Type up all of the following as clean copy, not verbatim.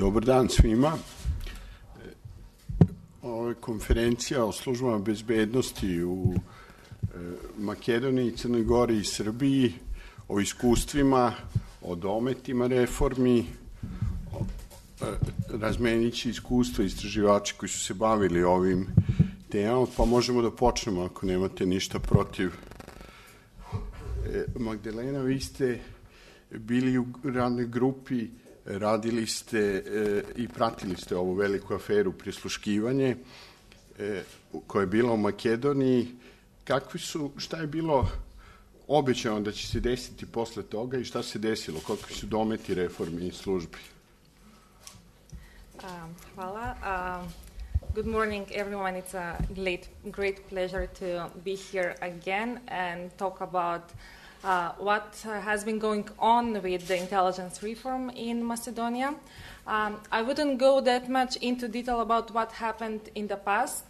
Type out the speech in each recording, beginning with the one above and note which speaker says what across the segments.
Speaker 1: Dobar dan svima. Ovo je konferencija o službama bezbednosti u Makedoniji, Crnoj Gori i Srbiji, o iskustvima, o dometima reformi, razmenit će iskustva istraživači koji su se bavili ovim temama, pa možemo da počnemo ako nemate ništa protiv. Magdalena, vi ste bili u radnoj grupi, radili ste i pratili ste ovu veliku aferu prisluškivanje koja je bila u Makedoniji. Šta je bilo obećano da će se desiti posle toga i šta se desilo? Kakvi su dometi reformi i službi?
Speaker 2: Hvala. Good morning, everyone. It's a great pleasure to be here again and talk about what has been going on with the intelligence reform in Macedonia. I wouldn't go that much into detail about what happened in the past.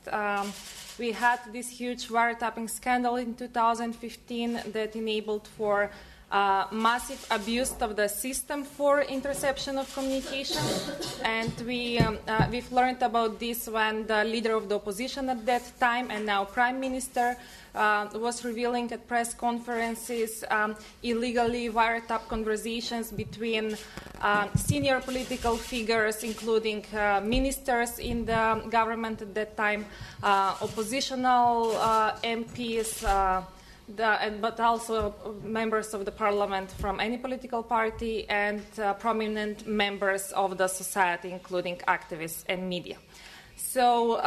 Speaker 2: We had this huge wiretapping scandal in 2015 that enabled for massive abuse of the system for interception of communication, and we've learned about this when the leader of the opposition at that time and now Prime Minister was revealing at press conferences illegally wiretap conversations between senior political figures, including ministers in the government at that time, oppositional MPs, but also members of the parliament from any political party and prominent members of the society, including activists and media. So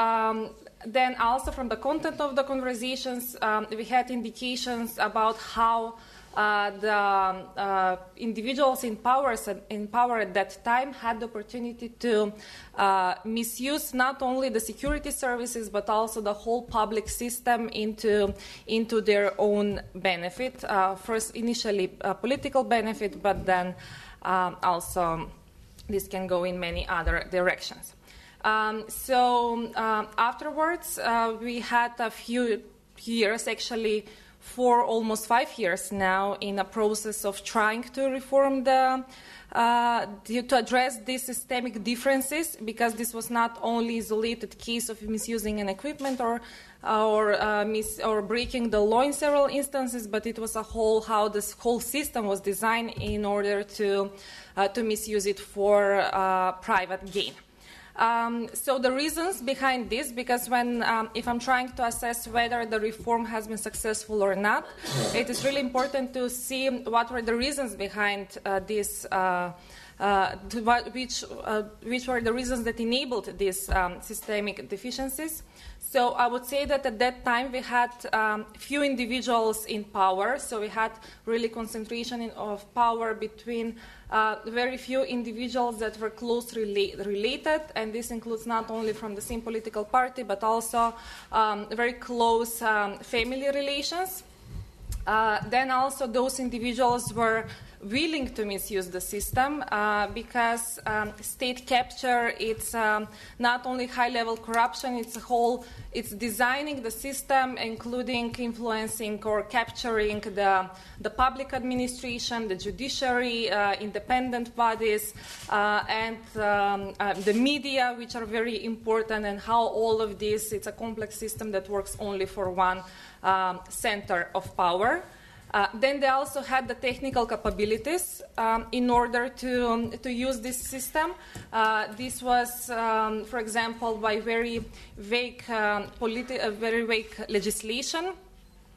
Speaker 2: then also from the content of the conversations, we had indications about how the individuals in power at that time had the opportunity to misuse not only the security services but also the whole public system into their own benefit. First, initially political benefit, but then also this can go in many other directions. Afterwards, we had a few years, actually, for almost 5 years now, in a process of trying to reform to address these systemic differences, because this was not only isolated case of misusing an equipment or breaking the law in several instances, but it was how this whole system was designed in order to misuse it for private gain. So the reasons behind this, because if I'm trying to assess whether the reform has been successful or not, it is really important to see what were the reasons behind this, which were the reasons that enabled these systemic deficiencies. So I would say that at that time we had few individuals in power, so we had really concentration of power between very few individuals that were closely related, and this includes not only from the same political party but also very close family relations. Then also those individuals were willing to misuse the system because state capture, it's not only high-level corruption, it's designing the system, including influencing or capturing the public administration, the judiciary, independent bodies, and the media, which are very important, and how all of this, it's a complex system that works only for one center of power. Then they also had the technical capabilities in order to use this system. This was, for example, by very vague legislation,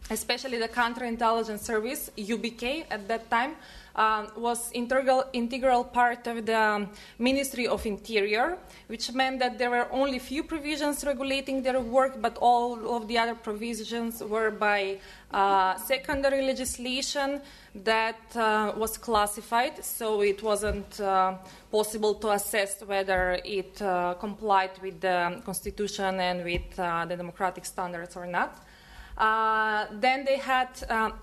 Speaker 2: especially the Counterintelligence Service, UBK, at that time, was integral part of the Ministry of Interior, which meant that there were only few provisions regulating their work, but all of the other provisions were by secondary legislation that was classified, so it wasn't possible to assess whether it complied with the Constitution and with the democratic standards or not. Then they had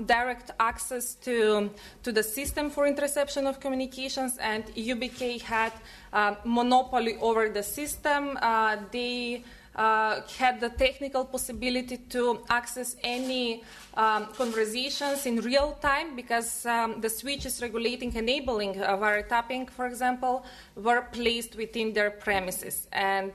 Speaker 2: direct access to the system for interception of communications, and UBK had monopoly over the system. They had the technical possibility to access any conversations in real time, because the switches regulating enabling wiretapping, for example, were placed within their premises. And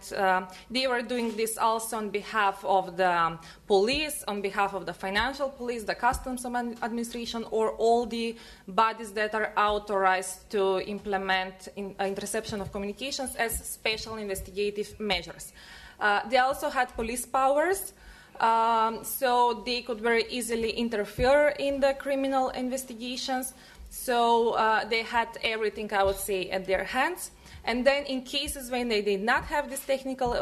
Speaker 2: they were doing this also on behalf of the police, on behalf of the financial police, the customs administration, or all the bodies that are authorized to implement interception of communications as special investigative measures. They also had police powers, so they could very easily interfere in the criminal investigations. So they had everything, I would say, at their hands. And then in cases when they did not have these technical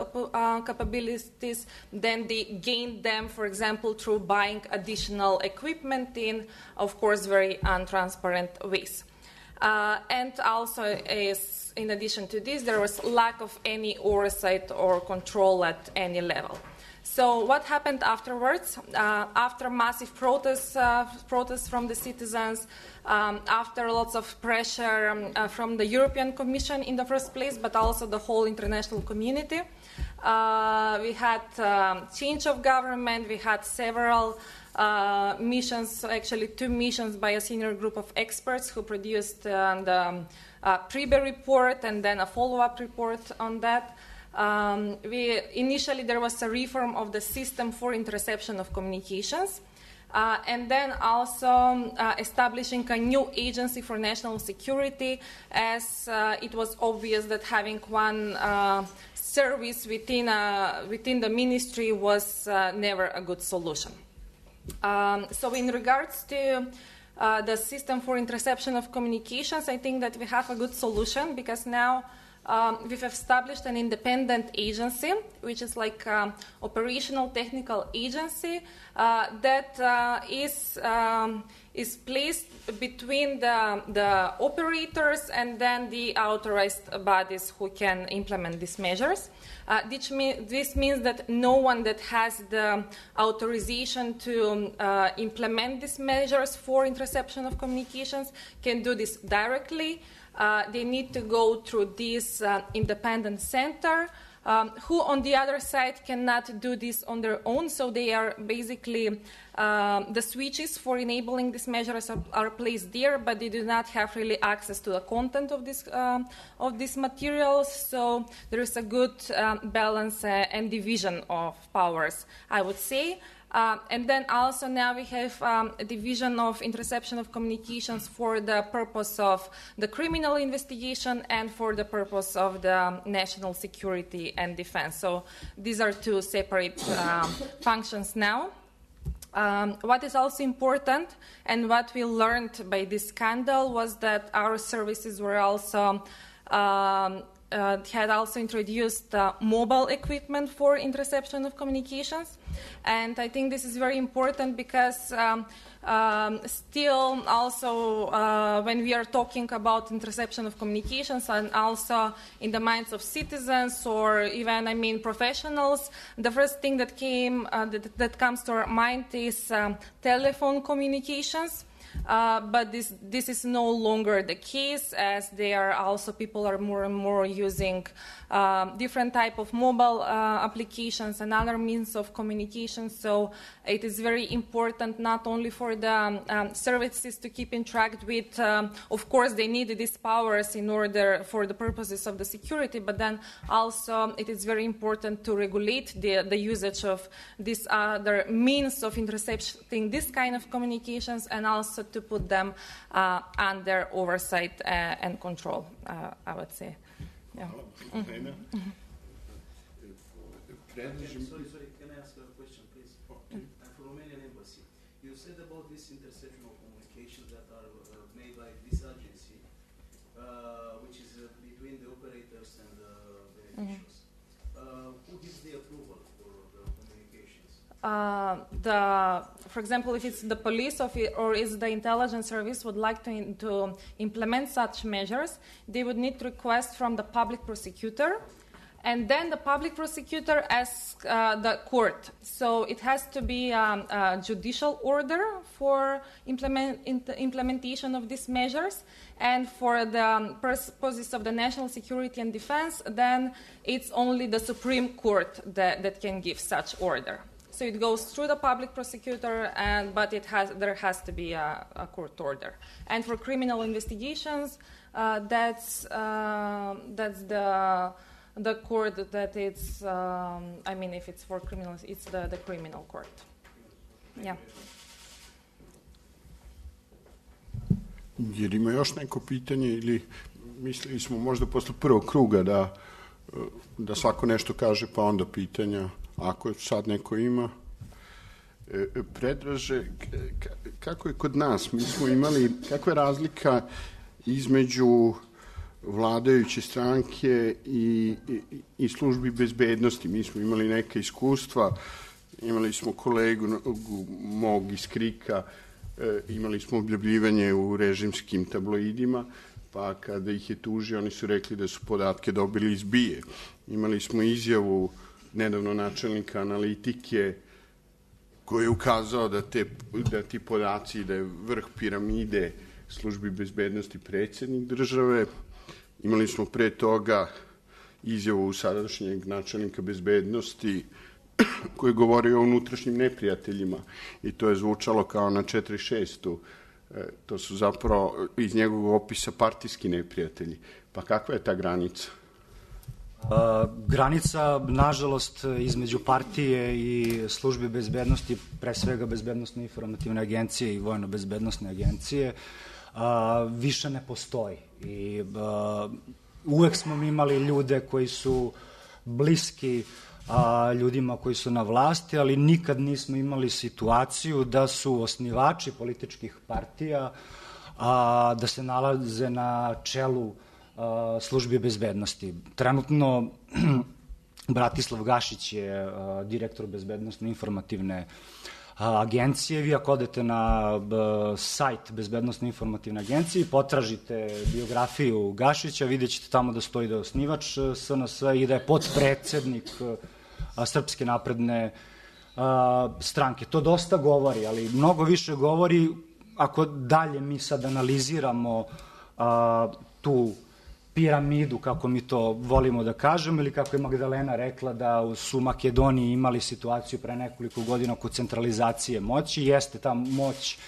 Speaker 2: capabilities, then they gained them, for example, through buying additional equipment in, of course, very untransparent ways. And also, in addition to this, there was lack of any oversight or control at any level. So what happened afterwards? After massive protests from the citizens, after lots of pressure from the European Commission in the first place, but also the whole international community, we had change of government. We had several missions, actually 2 missions by a senior group of experts who produced the Priebe report and then a follow-up report on that. Initially, there was a reform of the system for interception of communications, and then also establishing a new agency for national security, as it was obvious that having one service within the ministry was never a good solution. So in regards to the system for interception of communications, I think that we have a good solution, because now we've established an independent agency, which is like operational technical agency that is placed between the operators and then the authorized bodies who can implement these measures. This means that no one that has the authorization to implement these measures for interception of communications can do this directly. They need to go through this independent center, who on the other side cannot do this on their own. So they are basically, the switches for enabling these measures are placed there, but they do not have really access to the content of these materials. So there is a good balance and division of powers, I would say. And then also now we have a division of interception of communications for the purpose of the criminal investigation and for the purpose of the national security and defense. So these are 2 separate functions now. What is also important, and what we learned by this scandal, was that our services were also had also introduced mobile equipment for interception of communications. And I think this is very important, because still also when we are talking about interception of communications, and also in the minds of citizens or even, professionals, the first thing that comes to our mind is telephone communications. But this is no longer the case, as people are more and more using different type of mobile applications and other means of communication. So it is very important not only for the services to keep in track with, of course, they need these powers in order for the purposes of the security, but then also it is very important to regulate the usage of these other means of intercepting this kind of communications, and also to put them under oversight and control, I would say. Yeah.
Speaker 3: Sorry, can I ask a question, please? I'm from Romanian Embassy. You said about this interception of communications that are made by this agency, which is between the operators and the beneficiaries. Who gives the approval for the communications?
Speaker 2: For example, if it's the police or is the intelligence service would like to implement such measures, they would need request from the public prosecutor. And then the public prosecutor asks the court. So it has to be a judicial order for implementation of these measures. And for the purposes of the national security and defense, then it's only the Supreme Court that can give such order. So it goes through the public prosecutor, but there has to be a court order. And for criminal investigations, that's the court that it's. If it's for criminals, it's the criminal court. Yeah.
Speaker 1: Jer ima još neko pitanje ili mislili smo možda posle prvog kruga da svako nešto kaže pa onda pitanja, ako sad neko ima. Predraže, kako je kod nas? Mi smo imali, kakva je razlika između vladajuće stranke i službi bezbednosti? Mi smo imali neka iskustva, imali smo kolegu mog iz Krika, imali smo objavljivanje u režimskim tabloidima, pa kada ih je tužio, oni su rekli da su podatke dobili iz BIA. Imali smo izjavu nedavno načelnika analitike koji je ukazao da ti podaci, da je vrh piramide službi bezbednosti predsjednik države. Imali smo pre toga izjavu sadašnjeg načelnika bezbednosti koji je govorio o unutrašnjim neprijateljima i to je zvučalo kao na 4.6. To su zapravo iz njegovog opisa partijski neprijatelji. Pa kakva je ta granica?
Speaker 4: Granica, nažalost, između partije i službe bezbednosti, pre svega Bezbednosne informativne agencije i Vojno-bezbednosne agencije, više ne postoji. I uvek smo imali ljude koji su bliski ljudima koji su na vlasti, ali nikad nismo imali situaciju da su osnivači političkih partija da se nalaze na čelu službi bezbednosti. Trenutno Bratislav Gašić je direktor Bezbednosne informativne agencije. Vi ako odete na sajt Bezbednosne informativne agencije i potražite biografiju Gašića, vidjet ćete tamo da stoji da je osnivač SNS i da je potpredsednik Srpske napredne stranke. To dosta govori, ali mnogo više govori ako dalje mi sad analiziramo tu piramidu, kako mi to volimo da kažemo, ili kako je Magdalena rekla da su u Makedoniji imali situaciju pre nekoliko godina oko centralizacije moći. Jeste, ta moć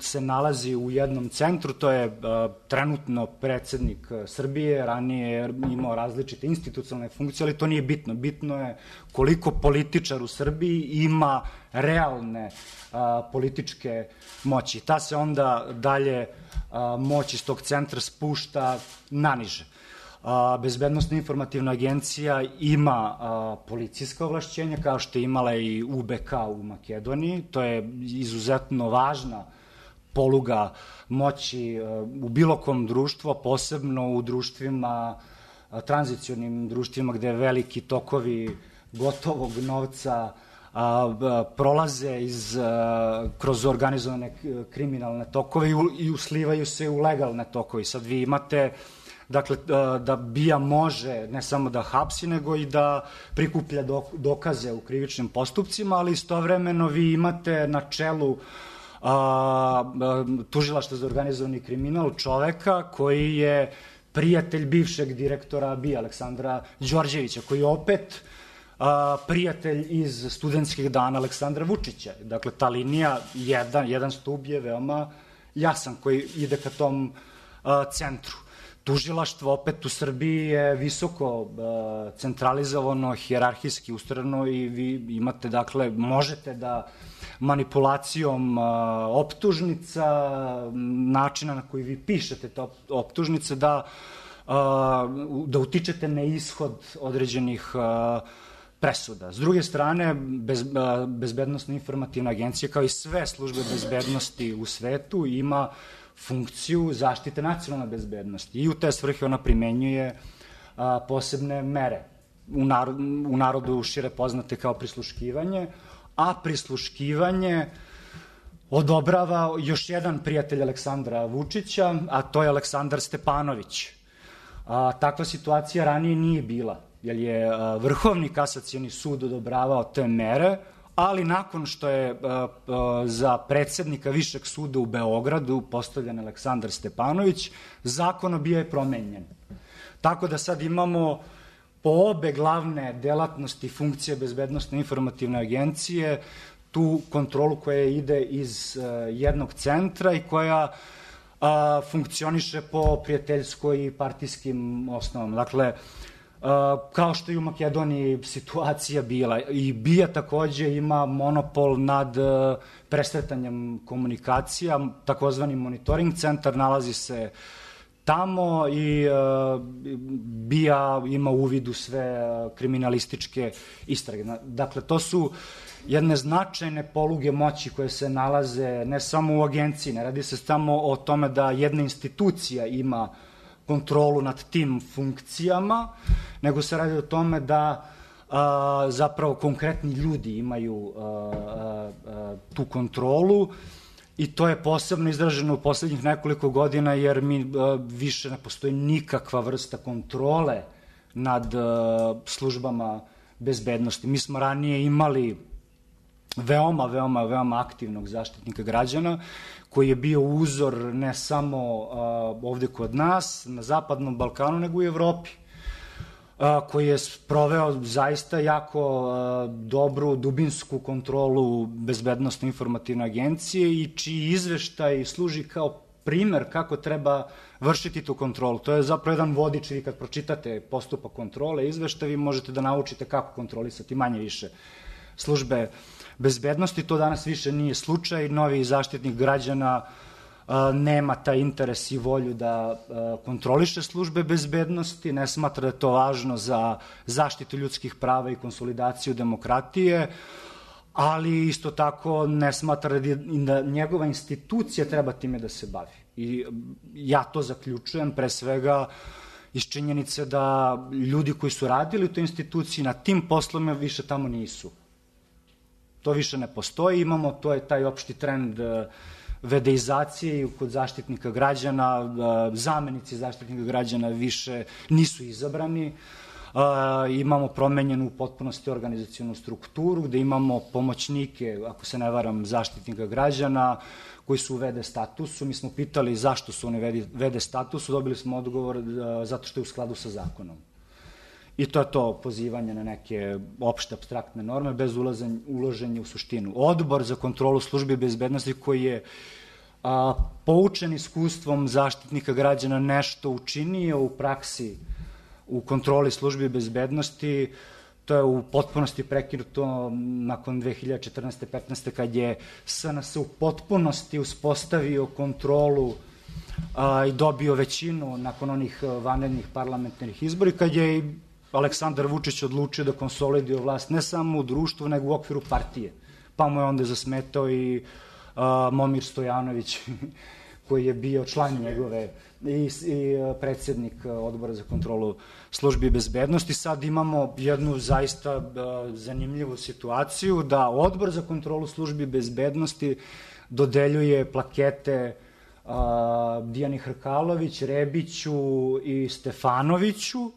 Speaker 4: se nalazi u jednom centru, to je trenutno predsednik Srbije, ranije je imao različite institucionalne funkcije, ali to nije bitno. Bitno je koliko političar u Srbiji ima realne političke moći. Ta se onda dalje moć iz tog centra spušta naniže. Bezbednosna informativna agencija ima policijska ovlašćenja, kao što je imala i UBK u Makedoniji. To je izuzetno važna poluga moći u bilo kom društvu, a posebno u društvima, tranzicionim društvima gde veliki tokovi gotovog novca prolaze kroz organizovane kriminalne tokove i uslivaju se u legalne tokove. Sad vi imate, dakle, da BIA može ne samo da hapsi, nego i da prikuplja dokaze u krivičnim postupcima, ali istovremeno vi imate na čelu Tužilaštva za organizovani kriminal čoveka koji je prijatelj bivšeg direktora BIA, Aleksandra Đorđevića, koji je opet prijatelj iz studentskih dana Aleksandra Vučića. Dakle, ta linija, jedan stub je veoma jasan koji ide ka tom centru. Tužilaštvo opet u Srbiji je visoko centralizovano, hijerarhijski ustrojeno i vi imate, dakle, možete da manipulacijom optužnica, načina na koji vi pišete te optužnice, da utičete na ishod određenih presuda. S druge strane, Bezbednosna informativna agencija, kao i sve službe bezbednosti u svetu, ima funkciju zaštite nacionalne bezbednosti i u te svrhe ona primenjuje posebne mere. U narodu šire poznate kao prisluškivanje, a prisluškivanje odobrava još jedan prijatelj Aleksandra Vučića, a to je Aleksandar Stepanović. Takva situacija ranije nije bila, jer je Vrhovni kasacioni sud odobravao te mere, ali nakon što je za predsednika Višeg suda u Beogradu postavljen Aleksandar Stepanović, zakon bio je promenjen. Tako da sad imamo po obe glavne delatnosti funkcije Bezbednosne informativne agencije tu kontrolu koja ide iz jednog centra i koja funkcioniše po prijateljskoj i partijskim osnovama. Dakle, kao što je u Makedoniji situacija bila. I BIA takođe ima monopol nad presretanjem komunikacija, takozvani monitoring centar nalazi se tamo i BIA ima uvid u sve kriminalističke istrage. Dakle, to su jedne značajne poluge moći koje se nalaze ne samo u agenciji, ne radi se samo o tome da jedna institucija ima kontrolu nad tim funkcijama, nego se radi o tome da zapravo konkretni ljudi imaju tu kontrolu i to je posebno izraženo u poslednjih nekoliko godina jer mi više ne postoji nikakva vrsta kontrole nad službama bezbednosti. Mi smo ranije imali veoma aktivnog zaštitnika građana koji je bio uzor ne samo ovde kod nas, na Zapadnom Balkanu, nego i u Evropi, koji je sproveo zaista jako dobru dubinsku kontrolu Bezbednosne informativne agencije i čiji izveštaj služi kao primer kako treba vršiti tu kontrolu. To je zapravo jedan vodič, vi kad pročitate postupak kontrole, izveštaj, vi možete da naučite kako kontrolisati manje više službe bezbednosti. To danas više nije slučaj. Novi zaštitnik građana nema taj interes i volju da kontroliše službe bezbednosti, ne smatra da je to važno za zaštitu ljudskih prava i konsolidaciju demokratije, ali isto tako ne smatra da njegova institucija treba time da se bavi. I ja to zaključujem pre svega iz činjenice da ljudi koji su radili u toj instituciji na tim poslovima više tamo nisu. To više ne postoji, imamo, to je taj opšti trend vedeizacije kod zaštitnika građana, zamenici zaštitnika građana više nisu izabrani, imamo promenjenu u potpunosti organizacionu strukturu, gde imamo pomoćnike, ako se ne varam, zaštitnika građana, koji su u VD statusu. Mi smo pitali zašto su oni VD statusu, dobili smo odgovor zato što je u skladu sa zakonom. I to je to pozivanje na neke opšte apstraktne norme bez ulaženja u suštinu. Odbor za kontrolu službi bezbednosti koji je poučen iskustvom zaštitnika građana nešto učinio u praksi u kontroli službi bezbednosti, to je u potpunosti prekinuto nakon 2014-15. kad je SNS u potpunosti uspostavio kontrolu i dobio većinu nakon onih vanrednih parlamentarnih izbora, kad je Aleksandar Vučić odlučio da konsoliduje vlast ne samo u društvu, nego u okviru partije. Pa mu je onda zasmetao i Momir Stojanović, koji je bio član njegove i predsednik Odbora za kontrolu službi bezbednosti. Sad imamo jednu zaista zanimljivu situaciju da Odbor za kontrolu službi bezbednosti dodeljuje plakete Dijani Hrkalović, Rebiću i Stefanoviću,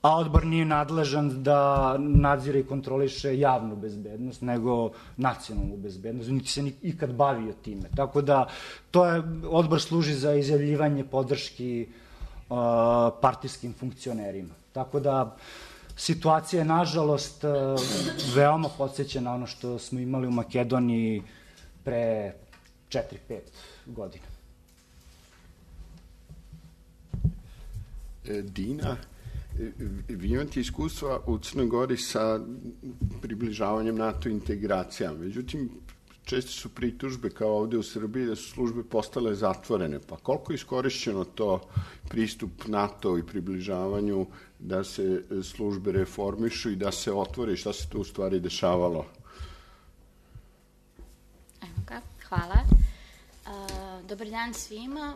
Speaker 4: a odbor nije nadležan da nadzire i kontroliše javnu bezbednost, nego nacionalnu bezbednost, niti se ikad bavio time. Tako da, odbor služi za izjavljivanje podrški partijskim funkcionerima. Tako da, situacija je, nažalost, veoma podsjeća na ono što smo imali u Makedoniji pre 4-5 godina.
Speaker 1: Dina, vi imate iskustva u Crnoj Gori sa približavanjem NATO integracijama. Međutim, često su pritužbe kao ovde u Srbiji da su službe postale zatvorene. Pa koliko je iskorišćeno to pristup NATO i približavanju da se službe reformišu i da se otvore i šta se tu u stvari dešavalo?
Speaker 5: Evo ga, hvala. Dobar dan svima.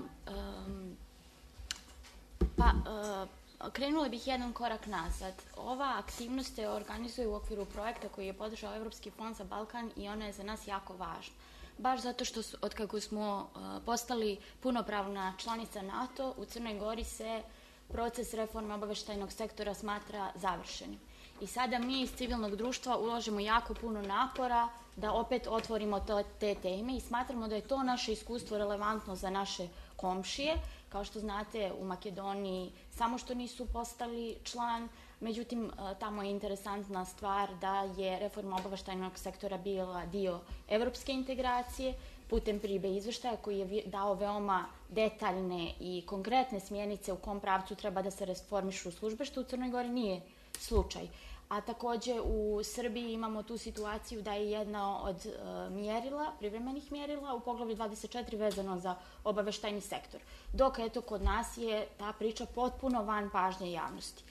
Speaker 5: Krenula bih jedan korak nazad. Ova aktivnost se organizuje u okviru projekta koji je podržao Evropski fond za Balkan i ona je za nas jako važna. Baš zato što od kako smo postali punopravna članica NATO, u Crnoj Gori se proces reforme obaveštajnog sektora smatra završenim. I sada mi iz civilnog društva uložimo jako puno napora da opet otvorimo te teme i smatramo da je to naše iskustvo relevantno za naše komšije. Kao što znate, u Makedoniji samo što nisu postali član, međutim, tamo je interesantna stvar da je reforma obaveštajnog sektora bila dio evropske integracije putem pribe izveštaja koji je dao veoma detaljne i konkretne smjernice u kom pravcu treba da se reformišu službe, što u Crnoj Gori nije slučaj. A takođe u Srbiji imamo tu situaciju da je jedna od mjerila, privremenih mjerila u poglavlju 24 vezano za obaveštajni sektor. Dok eto kod nas je ta priča potpuno van pažnje javnosti.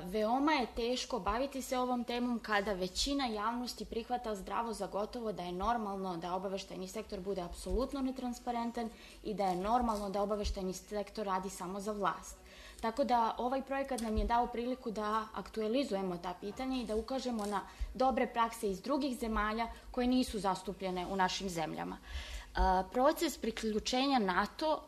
Speaker 5: Veoma je teško baviti se ovom temom kada većina javnosti prihvata zdravo za gotovo da je normalno da obaveštajni sektor bude apsolutno netransparentan i da je normalno da obaveštajni sektor radi samo za vlast. Tako da ovaj projekat nam je dao priliku da aktualizujemo ta pitanja i da ukažemo na dobre prakse iz drugih zemalja koje nisu zastupljene u našim zemljama. Proces priključenja NATO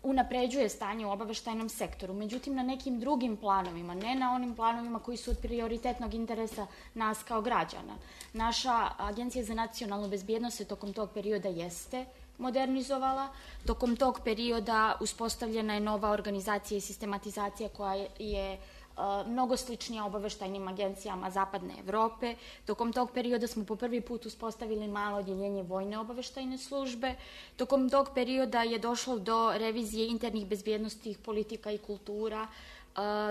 Speaker 5: unapređuje stanje u obaveštajnom sektoru, međutim na nekim drugim planovima, ne na onim planovima koji su od prioritetnog interesa nas kao građana. Naša Agencija za nacionalnu bezbjednost se tokom tog perioda jeste modernizovala. Tokom tog perioda uspostavljena je nova organizacija i sistematizacija koja je mnogo sličnija obaveštajnim agencijama Zapadne Evrope. Tokom tog perioda smo po prvi put uspostavili malo odjeljenje vojne obaveštajne službe. Tokom tog perioda je došlo do revizije internih bezbjednostnih politika i kultura,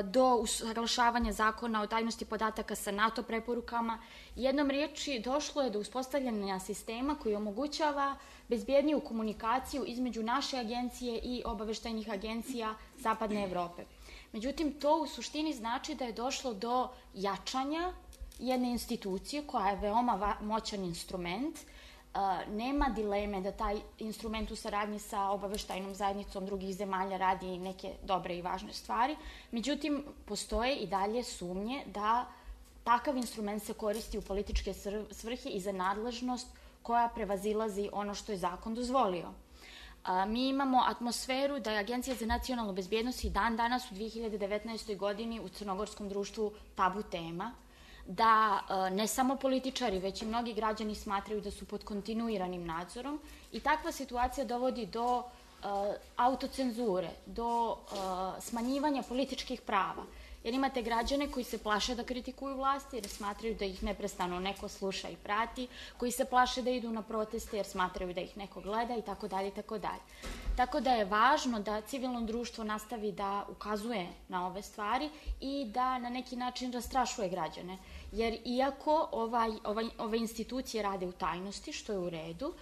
Speaker 5: do usaglašavanja zakona o tajnosti podataka sa NATO preporukama. Jednom riječi, došlo je do uspostavljanja sistema koji omogućava bezbjedniju komunikaciju između naše agencije i obaveštajnih agencija Zapadne Evrope. Međutim, to u suštini znači da je došlo do jačanja jedne institucije koja je veoma moćan instrument. Nema dileme da taj instrument u saradnji sa obaveštajnom zajednicom drugih zemalja radi neke dobre i važne stvari. Međutim, postoje i dalje sumnje da takav instrument se koristi u političke svrhe i za nadležnost koja prevazilazi ono što je zakon dozvolio. Mi imamo atmosferu da je Agencija za nacionalnu bezbjednost i dan danas u 2019. godini u crnogorskom društvu tabu tema, da ne samo političari, već i mnogi građani smatraju da su pod kontinuiranim nadzorom i takva situacija dovodi do autocenzure, do smanjivanja političkih prava. Jer imate građane koji se plaše da kritikuju vlasti jer smatraju da ih neprestano neko sluša i prati, koji se plaše da idu na proteste jer smatraju da ih neko gleda i tako dalje i tako dalje. Tako da je važno da civilno društvo nastavi da ukazuje na ove stvari i da na neki način zastrašuje građane. Jer iako ove institucije rade u tajnosti, što je u redu,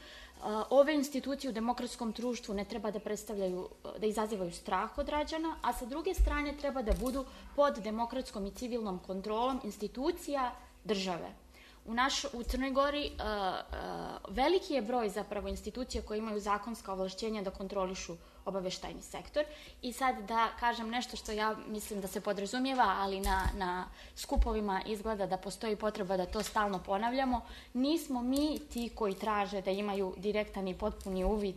Speaker 5: ove institucije u demokratskom društvu ne treba da izazivaju strah od građana, a sa druge strane treba da budu pod demokratskom i civilnom kontrolom institucija države. U Crnoj Gori veliki je broj zapravo institucija koje imaju zakonska ovlašćenja da kontrolišu obaveštajni sektor i sad da kažem nešto što ja mislim da se podrazumijeva, ali na skupovima izgleda da postoji potreba da to stalno ponavljamo. Nismo mi ti koji traže da imaju direktan i potpuni uvid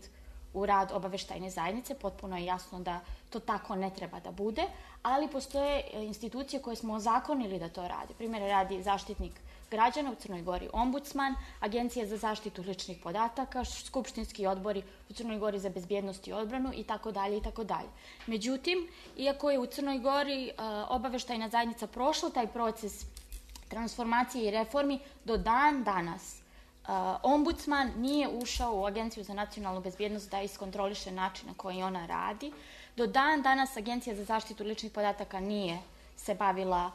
Speaker 5: u rad obaveštajne zajednice, potpuno je jasno da to tako ne treba da bude, ali postoje institucije koje smo ozakonili da to rade. Primjer radi Zaštitnik građana u Crnoj Gori, ombudsman, Agencija za zaštitu ličnih podataka, skupštinski odbori u Crnoj Gori za bezbjednost i odbranu i tako dalje i tako dalje. Međutim, iako je u Crnoj Gori obaveštajna zajednica prošla taj proces transformacije i reformi, do dan danas ombudsman nije ušao u Agenciju za nacionalnu bezbjednost da iskontroliše način na koji ona radi. Do dan danas Agencija za zaštitu ličnih podataka nije se bavila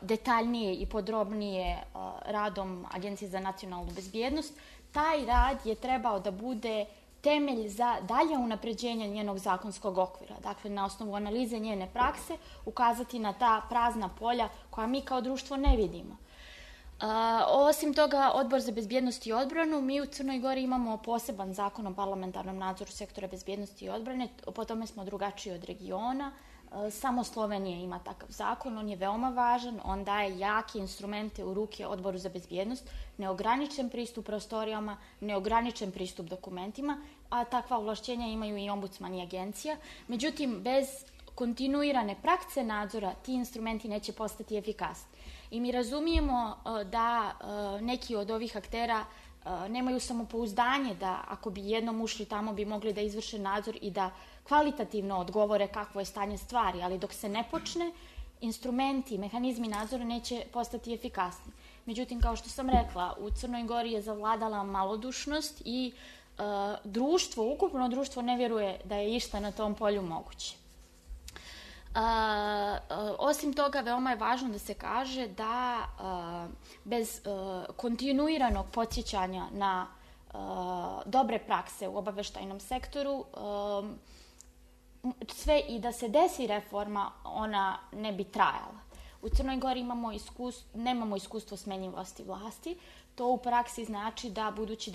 Speaker 5: detaljnije i podrobnije radom Agencije za nacionalnu bezbjednost. Taj rad je trebao da bude temelj za dalje unapređenje njenog zakonskog okvira. Dakle, na osnovu analize njene prakse ukazati na ta prazna polja koja mi kao društvo ne vidimo. Osim toga, Odbor za bezbjednost i odbranu, mi u Crnoj Gori imamo poseban zakon o parlamentarnom nadzoru sektora bezbjednosti i odbrane, po tome smo drugačiji od regiona. Samo Slovenija ima takav zakon, on je veoma važan, on daje jake instrumente u ruke Odboru za bezbjednost, neograničen pristup prostorijama, neograničen pristup dokumentima, a takva ovlašćenja imaju i ombudsman i agencija. Međutim, bez kontinuirane prakse nadzora ti instrumenti neće postati efikasni. I mi razumijemo da neki od ovih aktera nemaju samopouzdanje da ako bi jednom ušli tamo bi mogli da izvrše nadzor i da kvalitativno odgovore kakvo je stanje stvari, ali dok se ne počne, instrumenti, mehanizmi nadzora neće postati efikasni. Međutim, kao što sam rekla, u Crnoj Gori je zavladala malodušnost i ukupno društvo ne vjeruje da je išta na tom polju moguće. Osim toga, veoma je važno da se kaže da bez kontinuiranog podsjećanja na dobre prakse u obaveštajnom sektoru, sve i da se desi reforma, ona ne bi trajala. U Crnoj Gori nemamo iskustvo smenjivosti vlasti. To u praksi znači da, budući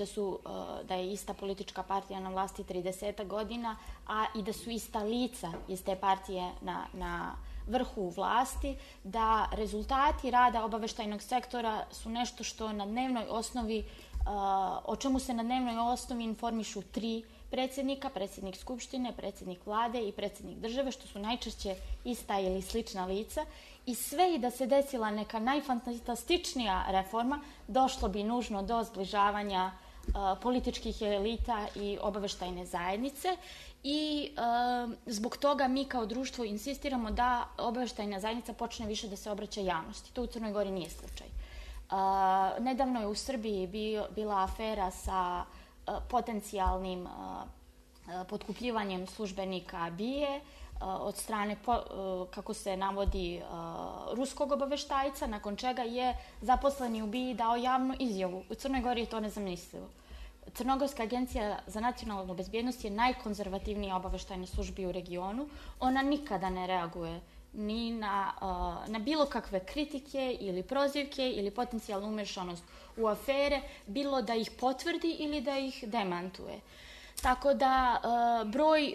Speaker 5: da je ista politička partija na vlasti 30 godina, a i da su ista lica iz te partije na vrhu vlasti, da rezultati rada obaveštajnog sektora su nešto što na dnevnoj osnovi, o čemu se na dnevnoj osnovi informišu 3 predsjednika, predsjednik Skupštine, predsjednik vlade i predsjednik države, što su najčešće ista ili slična lica. I sve i da se desila neka najfantastičnija reforma, došlo bi nužno do zbližavanja političkih elita i obaveštajne zajednice. I zbog toga mi kao društvo insistiramo da obaveštajna zajednica počne više da se obraća javnosti. To u Crnoj Gori nije slučaj. Nedavno je u Srbiji bila afera sa potencijalnim potkupljivanjem službenika BIA od strane, kako se navodi, ruskog obaveštajca, nakon čega je zaposleni u BIA dao javnu izjavu. U Crnoj Gori je to nezamislivo. Crnogorska agencija za nacionalnu bezbjednost je najkonzervativnija obaveštajna služba u regionu. Ona nikada ne reaguje ni na bilo kakve kritike ili prozivke ili potencijalnu umešanost u afere, bilo da ih potvrdi ili da ih demantuje. Tako da broj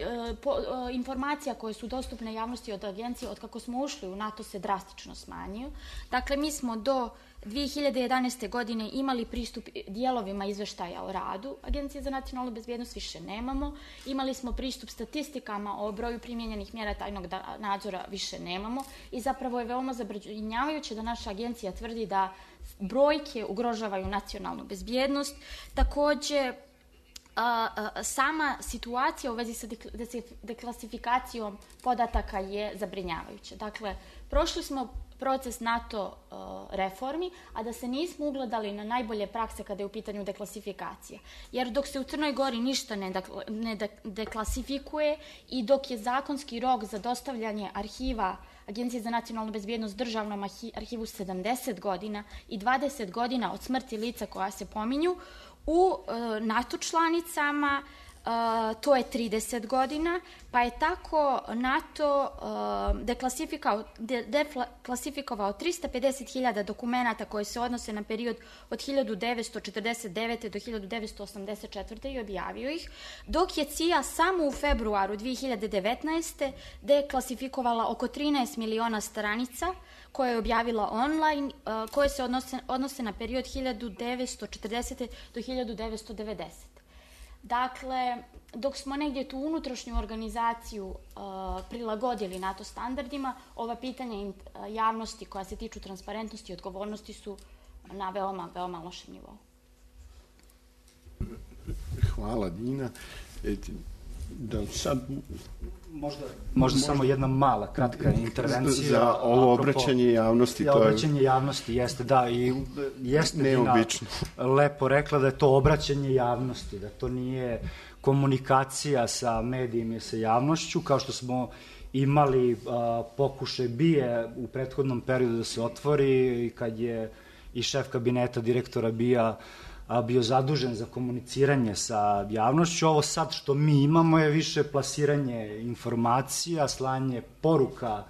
Speaker 5: informacija koje su dostupne javnosti od agencije od kako smo ušli u NATO se drastično smanjio. Dakle, mi smo do 2011. godine imali pristup dijelovima izveštaja o radu Agencije za nacionalnu bezbjednost, više nemamo. Imali smo pristup statistikama o broju primijenjenih mjera tajnog nadzora, više nemamo. I zapravo je veoma zabrinjavajuće da naša agencija tvrdi da brojke ugrožavaju nacionalnu bezbjednost. Također, sama situacija u vezi sa deklasifikacijom podataka je zabrinjavajuća. Dakle, prošli smo proces NATO reformi, a da se nismo ugledali na najbolje prakse kada je u pitanju deklasifikacija. Jer dok se u Crnoj Gori ništa ne deklasifikuje i dok je zakonski rok za dostavljanje arhiva Agencije za nacionalnu bezbjednost državnom arhivu 70 godina i 20 godina od smrti lica koja se pominju, u NATO članicama to je 30 godina, pa je tako NATO deklasifikovao 350.000 dokumenata koji se odnose na period od 1949. do 1984. i objavio ih, dok je CIA samo u februaru 2019. deklasifikovala oko 13 miliona stranica koje je objavila online, koje se odnose na period 1940. do 1990. Dakle, dok smo negdje tu unutrašnju organizaciju prilagodili NATO standardima, ova pitanja javnosti koja se tiču transparentnosti i odgovornosti su na veoma, veoma lošem nivou.
Speaker 1: Hvala, Dina. Da sad...
Speaker 4: Možda samo jedna mala, kratka intervencija.
Speaker 1: Za ovo obraćanje javnosti.
Speaker 4: Obraćanje javnosti, jeste, da. I jeste Dina lepo rekla da je to obraćanje javnosti, da to nije komunikacija sa medijima i sa javnošću, kao što smo imali pokušaj BIA u prethodnom periodu da se otvori, kad je i šef kabineta direktora BIA bio zadužen za komuniciranje sa javnošću. Ovo sad što mi imamo je više plasiranje informacija, slanje poruka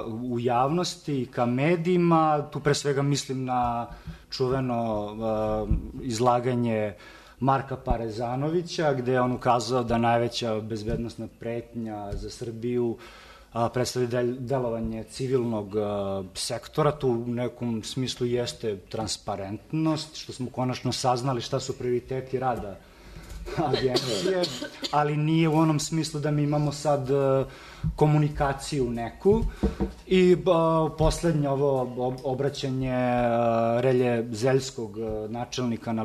Speaker 4: u javnosti ka medijima. Tu pre svega mislim na čuveno izlaganje Marka Parezanovića, gde je on ukazao da najveća bezbednosna pretnja za Srbiju predstavlja delovanje civilnog sektora. Tu u nekom smislu jeste transparentnost, što smo konačno saznali šta su prioriteti rada agencije, ali nije u onom smislu da mi imamo sad komunikaciju neku. I poslednje ovo obraćanje Relje Zeljskog, načelnika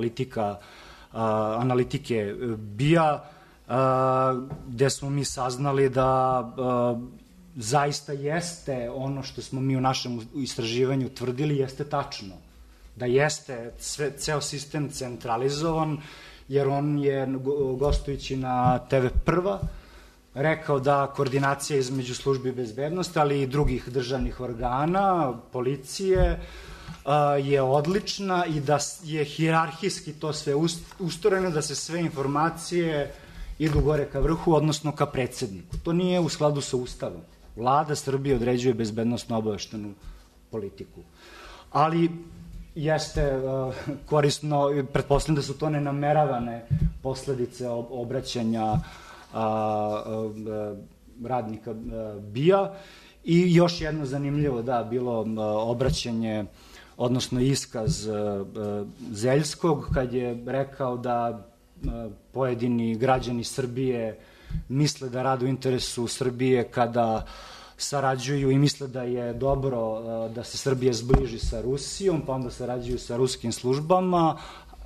Speaker 4: analitike BIA, gde smo mi saznali da zaista jeste ono što smo mi u našem istraživanju tvrdili, jeste tačno. Da jeste ceo sistem centralizovan, jer on je, gostujući na TV Prva, rekao da koordinacija između službi bezbednosti, ali i drugih državnih organa, policije, je odlična i da je hijerarhijski to sve ustoreno, da se sve informacije idu gore ka vrhu, odnosno ka predsedniku. To nije u skladu sa Ustavom. Vlada Srbije određuje bezbednosno obaveštenu politiku. Ali jeste korisno, pretpostavljam da su to nenameravane posledice obraćanja radnika BIA. I još jedno zanimljivo, da, bilo obraćanje, odnosno iskaz Zeljskog, kad je rekao da pojedini građani Srbije misle da rade u interesu Srbije kada sarađuju i misle da je dobro da se Srbija zbliži sa Rusijom, pa onda sarađuju sa ruskim službama,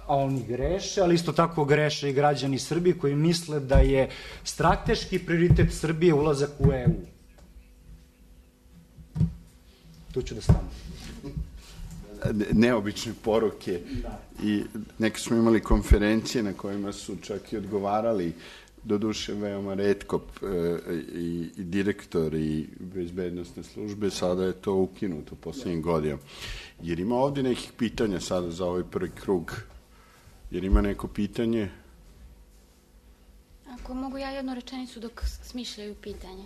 Speaker 4: a oni greše, ali isto tako greše i građani Srbije koji misle da je strateški prioritet Srbije ulazak u EU. Tu ću da stanem.
Speaker 1: Neobične poruke. I neke smo imali konferencije na kojima su čak i odgovarali, doduše veoma retko, i direktori bezbednostne službe. Sada je to ukinuto poslednjih godina. Jer ima ovde nekih pitanja sada za ovaj prvi krug? Jer ima neko pitanje?
Speaker 5: Ako mogu ja jednu rečenicu dok smišljaju pitanje.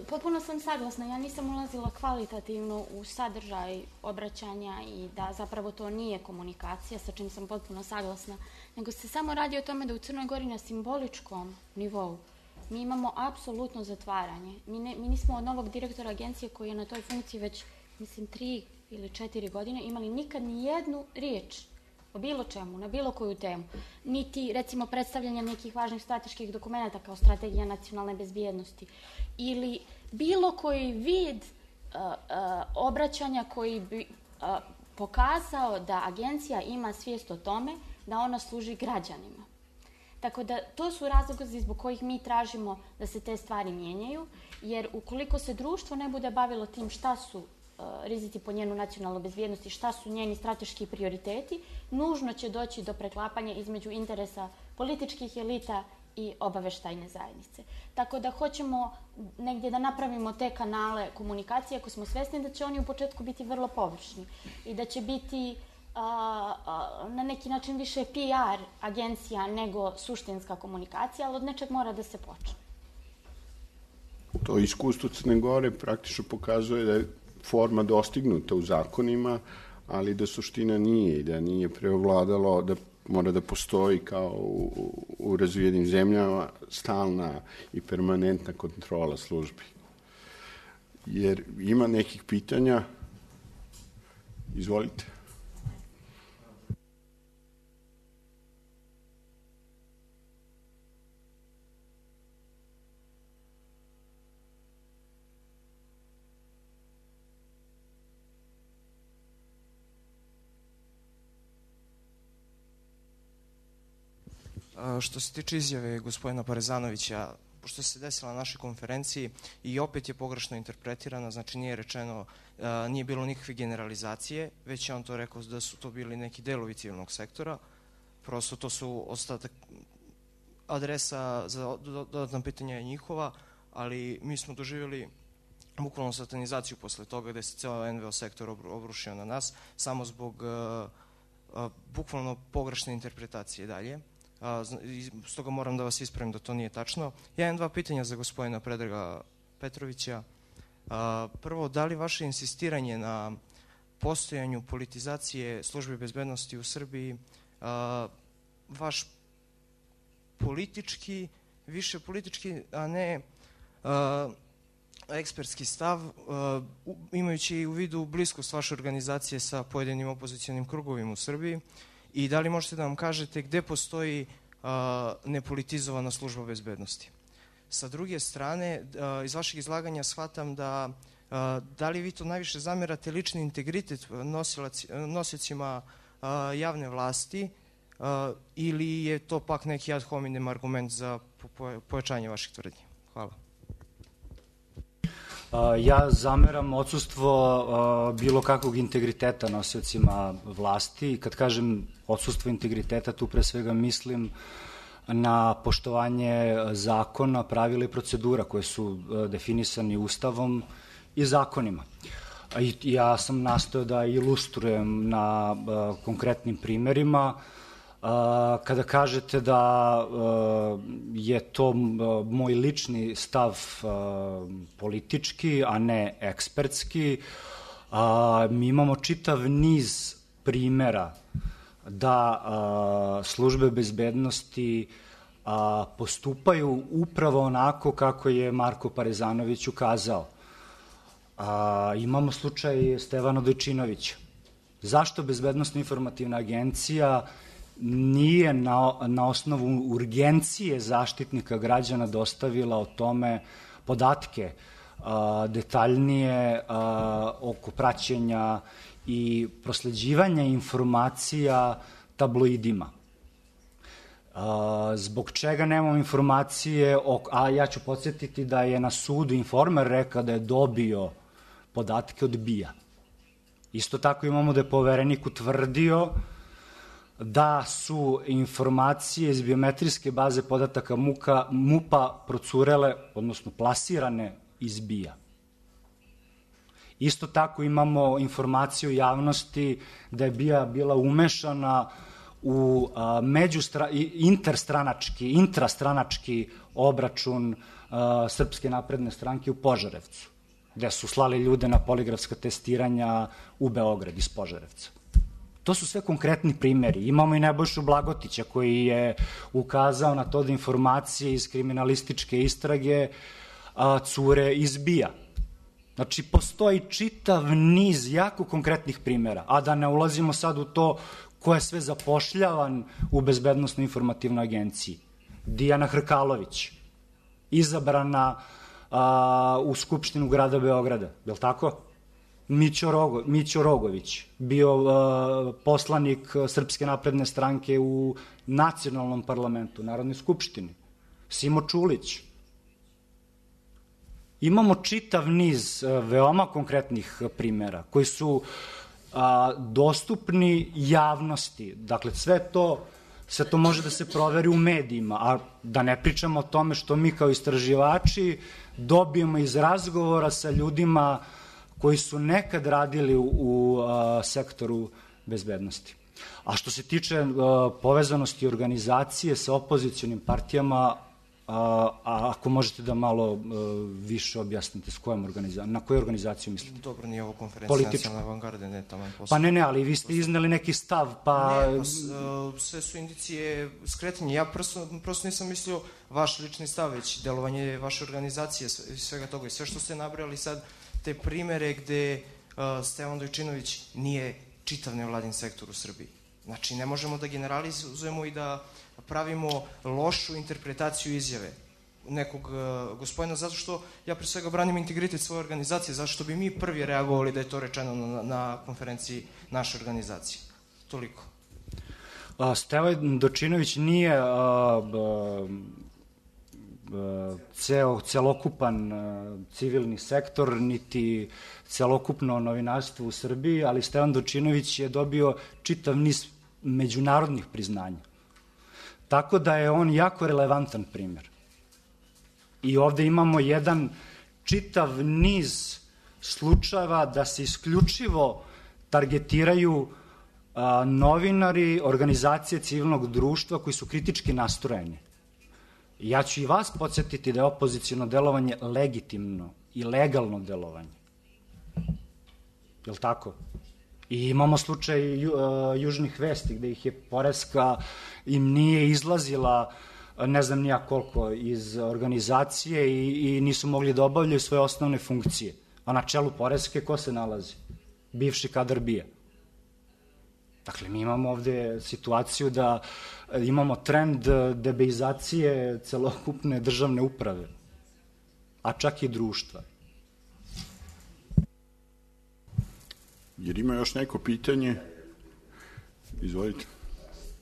Speaker 5: Potpuno sam saglasna, ja nisam ulazila kvalitativno u sadržaj obraćanja i da zapravo to nije komunikacija, sa čim sam potpuno saglasna, nego se samo radi o tome da u Crnoj Gori na simboličkom nivou mi imamo apsolutno zatvaranje. Mi nismo od novog direktora agencije koji je na toj funkciji već, mislim, 3 ili 4 godine imali nikad ni jednu riječ o bilo čemu, na bilo koju temu. Niti, recimo, predstavljanja nekih važnih strateških dokumenta kao strategija nacionalne bezbjednosti ili bilo koji vid obraćanja koji bi pokazao da agencija ima svijest o tome da ona služi građanima. Tako da to su razlozi zbog kojih mi tražimo da se te stvari mijenjaju, jer ukoliko se društvo ne bude bavilo tim šta su rizici po njenu nacionalnu bezbjednost i šta su njeni strateški prioriteti, nužno će doći do preklapanja između interesa političkih elita i obaveštajne zajednice. Tako da hoćemo negdje da napravimo te kanale komunikacije ako smo svesni da će oni u početku biti vrlo površni i da će biti na neki način više PR agencija nego suštinska komunikacija, ali od nečeg mora da se počne.
Speaker 1: To iskustvo Crne Gore praktično pokazuje da je forma dostignuta u zakonima, ali da suština nije i da nije preovladalo, da mora da postoji kao u razvijenim zemljama stalna i permanentna kontrola službi. Jer ima nekih pitanja. Izvolite.
Speaker 6: Što se tiče izjave gospodina Parezanovića, pošto se desila na našoj konferenciji i opet je pogrešno interpretirana, znači nije rečeno, nije bilo nikakve generalizacije, već je on to rekao da su to bili neki delovi civilnog sektora, prosto to su ostatak adresa za dodatna pitanja je njihova, ali mi smo doživjeli bukvalno satanizaciju posle toga gde se ceo NVO sektor obrušio na nas, samo zbog bukvalno pogrešne interpretacije dalje. Stoga moram da vas ispravim da to nije tačno. Ja imam 2 pitanja za gospodina Predraga Petrovića. Prvo, da li vaše insistiranje na postojanju politizacije službe bezbednosti u Srbiji vaš politički, više politički, a ne ekspertski stav, imajući u vidu bliskost vaše organizacije sa pojedinim opozicionim krugovima u Srbiji? I da li možete da nam kažete gde postoji nepolitizovana služba bezbednosti? Sa druge strane, iz vašeg izlaganja shvatam da li vi to najviše zamerate lični integritet nosiocima javne vlasti ili je to pak neki ad hominem argument za pojačanje vaših tvrdnji? Hvala.
Speaker 4: Ja zameram odsustvo bilo kakvog integriteta nosiocima vlasti. Kad kažem odsustvo integriteta, tu pre svega mislim na poštovanje zakona, pravila i procedura koje su definisani Ustavom i zakonima. Ja sam nastojao da ilustrujem na konkretnim primerima. Kada kažete da je to moj lični stav politički, a ne ekspertski, mi imamo čitav niz primera da službe bezbednosti postupaju upravo onako kako je Marko Parezanović ukazao. Imamo slučaj Stevana Dojčinovića. Zašto Bezbednosno-informativna agencija nije na osnovu urgencije Zaštitnika građana dostavila o tome podatke detaljnije oko praćenja i prosleđivanja informacija tabloidima? Zbog čega nemamo informacije, a ja ću podsjetiti da je na sudu Informer rekao da je dobio podatke od BIA. Isto tako imamo da je Poverenik utvrdio da su informacije iz biometrijske baze podataka MUP-a procurele, odnosno plasirane iz BIA. Isto tako imamo informaciju u javnosti da je BIA bila umešana u intrastranački obračun Srpske napredne stranke u Požarevcu, gde su slali ljude na poligrafska testiranja u Beograd iz Požarevca. To su sve konkretni primeri. Imamo i Nebojšu Blagotića koji je ukazao na to da informacije iz kriminalističke istrage cure iz BIA. Znači, postoji čitav niz jako konkretnih primera, a da ne ulazimo sad u to ko je sve zapošljavan u Bezbednosno-informativnoj agenciji. Dijana Hrkalović, izabrana u Skupštinu grada Beograda, je li tako? Mićo Rogović, bio poslanik Srpske napredne stranke u nacionalnom parlamentu, Narodnoj skupštini. Simo Čulić. Imamo čitav niz veoma konkretnih primera koji su dostupni javnosti. Dakle, sve to može da se proveri u medijima, a da ne pričamo o tome što mi kao istraživači dobijemo iz razgovora sa ljudima koji su nekad radili u sektoru bezbednosti. A što se tiče povezanosti organizacije sa opozicionim partijama, ako možete da malo više objasnite na koju organizaciju mislite?
Speaker 6: Dobro, nije ovo konferencija Nacionalne avangarde, ne tamo posle.
Speaker 4: Pa ne, ali vi ste izneli neki stav, pa...
Speaker 6: Ne, sve su indicije skretanje. Ja prosto nisam mislio vaš lični stav, već delovanje vaše organizacije i svega toga. I sve što ste nabrali sad, te primere gde Stevan Dojčinović nije čitav nevladin sektor u Srbiji. Znači, ne možemo da generalizujemo i da pravimo lošu interpretaciju izjave nekog gospodina, zato što ja pre svega branim integritet svoje organizacije, zato što bi mi prvi reagovali da je to rečeno na konferenciji naše organizacije. Toliko.
Speaker 4: Stevan Dojčinović nije celokupan civilni sektor, niti celokupno novinarstvo u Srbiji, ali Stevan Dojčinović je dobio čitav niz međunarodnih priznanja. Tako da je on jako relevantan primer. I ovde imamo jedan čitav niz slučajeva da se isključivo targetiraju novinari, organizacije civilnog društva koji su kritički nastrojeni. Ja ću i vas podsjetiti da je opoziciono delovanje legitimno i legalno delovanje. Je li tako? I imamo slučaj Južnih vesti gde ih je Poreska im nije izlazila ne znam nija koliko iz organizacije i nisu mogli da obavljaju svoje osnovne funkcije. A na čelu Poreske ko se nalazi? Bivši kadar BIA. Dakle, mi imamo ovde situaciju da imamo trend debeizacije celokupne državne uprave, a čak i društva.
Speaker 1: Jer ima još neko pitanje? Izvolite.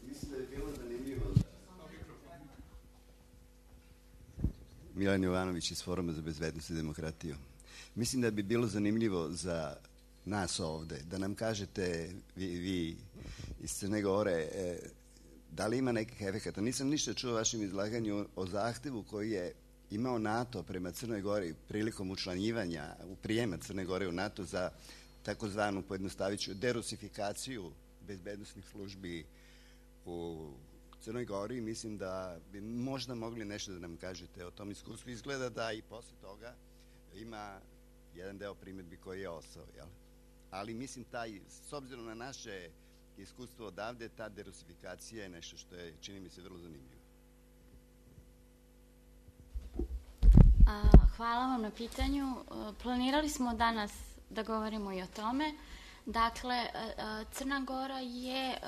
Speaker 7: Mislim da je bilo zanimljivo. Milan Jovanović iz Foruma za bezbednost i demokratiju. Mislim da bi bilo zanimljivo za nas ovde da nam kažete, vi iz Crne Gore, da li ima nekih efekata. Nisam ništa čuo o vašem izlaganju o zahtevu koji je imao NATO prema Crnoj Gori prilikom učlanjivanja, prijema Crne Gore u NATO za takozvanu, pojednostaviću, derusifikaciju bezbednostnih službi u Crnoj Gori. Mislim da bi možda mogli nešto da nam kažete o tom iskustvu. Izgleda da i posle toga ima jedan deo primedbi koji je ostao, jel? Ali mislim, s obzirom na naše iskustvo odavde, ta derusifikacija je nešto što je, čini mi se, vrlo zanimljivo.
Speaker 5: Hvala vam na pitanju. Planirali smo danas da govorimo i o tome. Dakle, Crna Gora je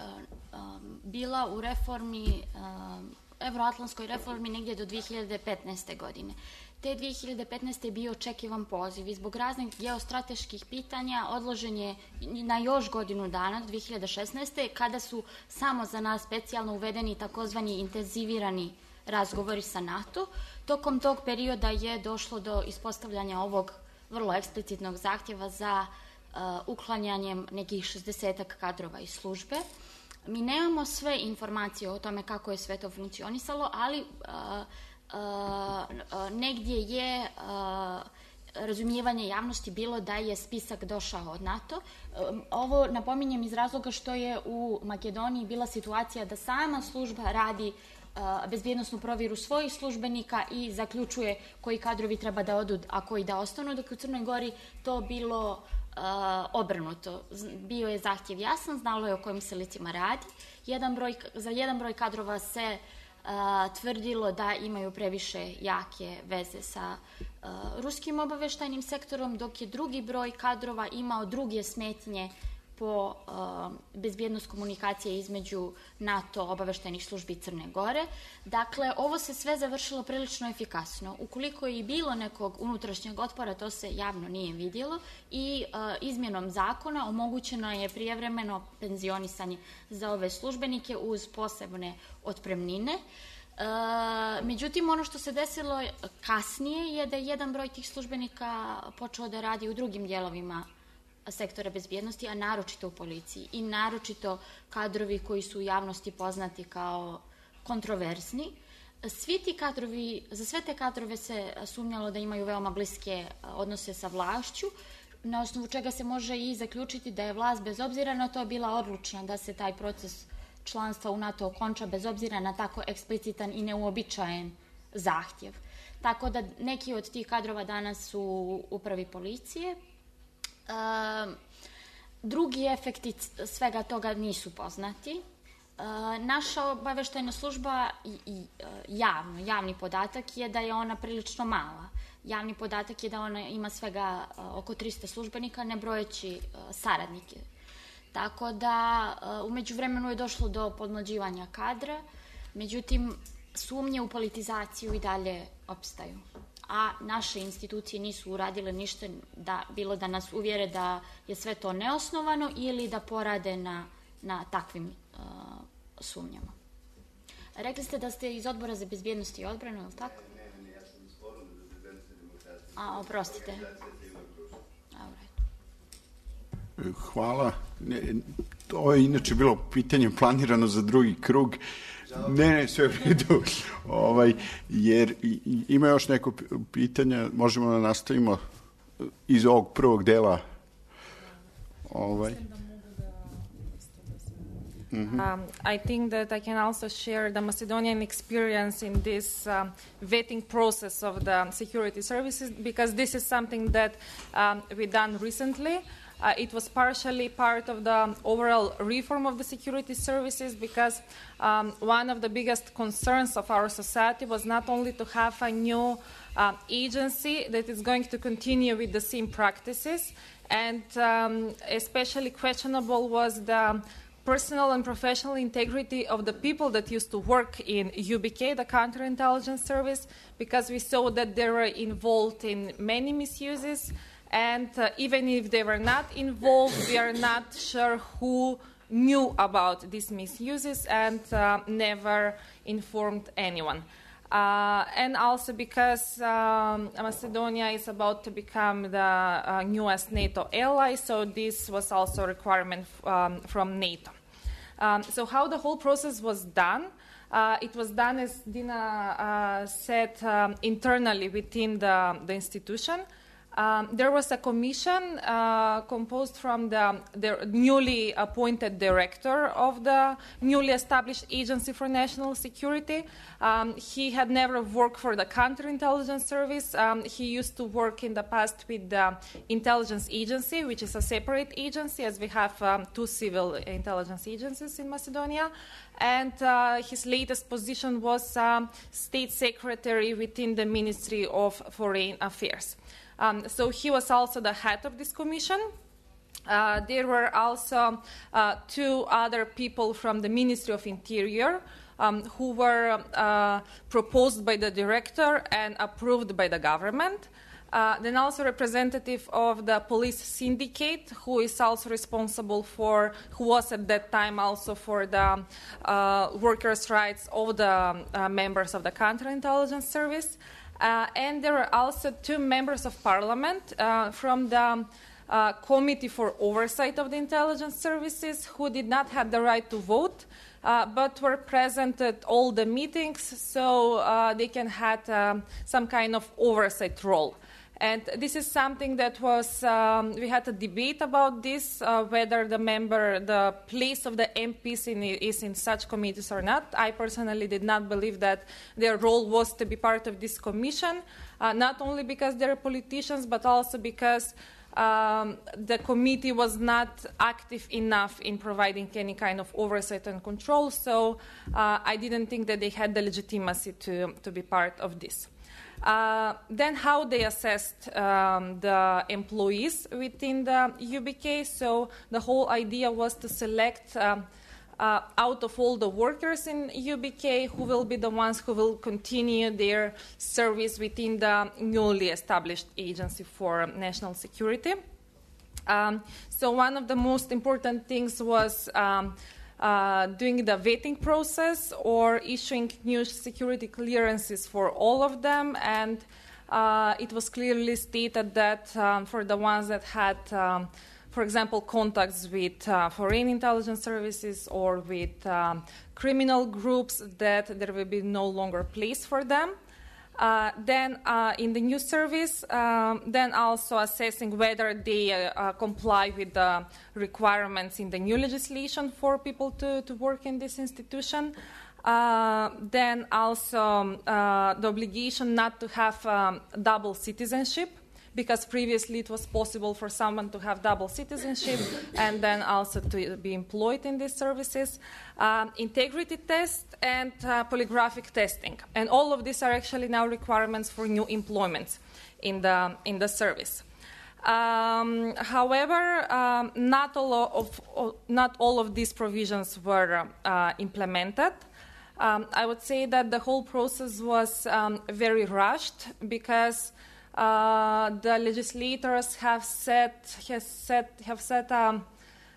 Speaker 5: bila u reformi, evroatlantskoj reformi negdje do 2015. godine. Te 2015. je bio očekivan poziv i zbog raznih geostrateških pitanja odložen je na još godinu dana, 2016. kada su samo za nas specijalno uvedeni takozvani intenzivirani razgovori sa NATO. Tokom tog perioda je došlo do ispostavljanja ovog vrlo eksplicitnog zahtjeva za uklanjanjem nekih 60-ak kadrova iz službe. Mi nemamo sve informacije o tome kako je sve to funkcionisalo, ali negdje je razumijevanje javnosti bilo da je spisak došao od NATO. Ovo napominjem iz razloga što je u Makedoniji bila situacija da sama služba radi bezbjednosnu provjeru svojih službenika i zaključuje koji kadrovi treba da odu, a koji da ostanu, dok u Crnoj Gori to bilo obrnuto. Bio je zahtjev jasan, znalo je o kojim se licima radi. Za jedan broj kadrova se tvrdilo da imaju previše jake veze sa ruskim obaveštajnim sektorom, dok je drugi broj kadrova imao druge smetnje po bezbjednost komunikacije između NATO obaveštajnih službi Crne Gore. Dakle, ovo se sve završilo prilično efikasno. Ukoliko je i bilo nekog unutrašnjeg otpora, to se javno nije vidjelo i izmjenom zakona omogućeno je prijevremeno penzionisanje za ove službenike uz posebne otpremnine. Međutim, ono što se desilo kasnije je da je jedan broj tih službenika počeo da radi u drugim dijelovima sektora bezbjednosti, a naročito u policiji i naročito kadrovi koji su u javnosti poznati kao kontroverzni. Za sve te kadrove se sumnjalo da imaju veoma bliske odnose sa vlašću, na osnovu čega se može i zaključiti da je vlast bez obzira na to bila odlučna da se taj proces članstva u NATO okonča bez obzira na tako eksplicitan i neuobičajen zahtjev. Tako da neki od tih kadrova danas su u upravi policije. Drugi efekti svega toga nisu poznati. Naša obaveštajna služba i javni podatak je da je ona prilično mala. Javni podatak je da ona ima svega oko 300 službenika, ne brojeći saradnike. Tako da u međuvremenu je došlo do podmlađivanja kadra, međutim sumnje u politizaciju i dalje opstaju. A naše institucije nisu uradile ništa, bilo da nas uvjere da je sve to neosnovano ili da porade na takvim sumnjama. Rekli ste da ste iz Odbora za bezbjednost i odbranu, je li tako?
Speaker 7: Ne, ja sam iz Foruma za bezbjednost i demokratiju.
Speaker 5: Oprostite.
Speaker 1: Hvala. To je inače bilo pitanje planirano za drugi krug. Ne, sve u redu. Jer ima još neko pitanje, možemo da nastavimo iz ovog prvog dela.
Speaker 2: I think that I can also share the Macedonian experience in this vetting process of the security services, because this is something that we done recently. It was partially part of the overall reform of the security services, because one of the biggest concerns of our society was not only to have a new agency that is going to continue with the same practices, and especially questionable was the personal and professional integrity of the people that used to work in UBK, the counterintelligence service, because we saw that they were involved in many misuses, and even if they were not involved, we are not sure who knew about these misuses and never informed anyone. And also because Macedonia is about to become the newest NATO ally, so this was also a requirement from NATO. So how the whole process was done? It was done, as Dina said, internally within the institution. There was a commission composed from the newly appointed director of the newly established Agency for National Security. He had never worked for the counterintelligence service. He used to work in the past with the intelligence agency, which is a separate agency, as we have 2 civil intelligence agencies in Macedonia. And his latest position was state secretary within the Ministry of Foreign Affairs. So he was also the head of this commission. There were also 2 other people from the Ministry of Interior who were proposed by the director and approved by the government. Then also representative of the police syndicate, who is also responsible for, who was at that time also for the workers' rights of the members of the counterintelligence service. And there were also 2 members of parliament from the Committee for Oversight of the Intelligence Services who did not have the right to vote, but were present at all the meetings, so they can have some kind of oversight role. And this is something that was, we had a debate about this, whether the place of the MPs is in such committees or not. I personally did not believe that their role was to be part of this commission, not only because they're politicians, but also because the committee was not active enough in providing any kind of oversight and control, so I didn't think that they had the legitimacy to be part of this. Then how they assessed the employees within the UBK. So the whole idea was to select out of all the workers in UBK who will be the ones who will continue their service within the newly established Agency for National Security. So one of the most important things was doing the vetting process or issuing new security clearances for all of them, and it was clearly stated that for the ones that had, for example, contacts with foreign intelligence services or with criminal groups, that there will be no longer place for them. Then in the new service, then also assessing whether they comply with the requirements in the new legislation for people to work in this institution. Then also the obligation not to have double citizenship, because previously it was possible for someone to have double citizenship and then also to be employed in these services, integrity test and polygraphic testing. And all of these are actually now requirements for new employments in the service. However, not all of these provisions were implemented. I would say that the whole process was very rushed because the legislators have set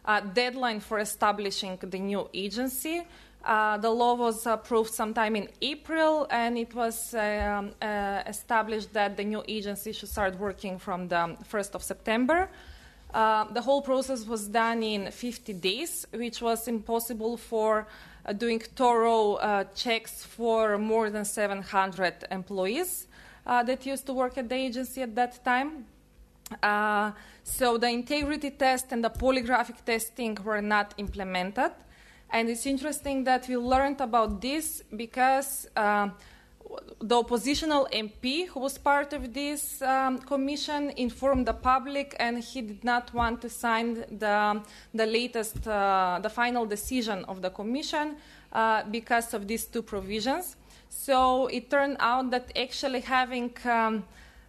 Speaker 2: a deadline for establishing the new agency. The law was approved sometime in April, and it was established that the new agency should start working from the 1st of September. The whole process was done in 50 days, which was impossible for doing thorough checks for more than 700 employees that used to work at the agency at that time. So the integrity test and the polygraphic testing were not implemented. And it's interesting that we learned about this because the oppositional MP who was part of this commission informed the public, and he did not want to sign the final decision of the commission because of these 2 provisions. So it turned out that actually having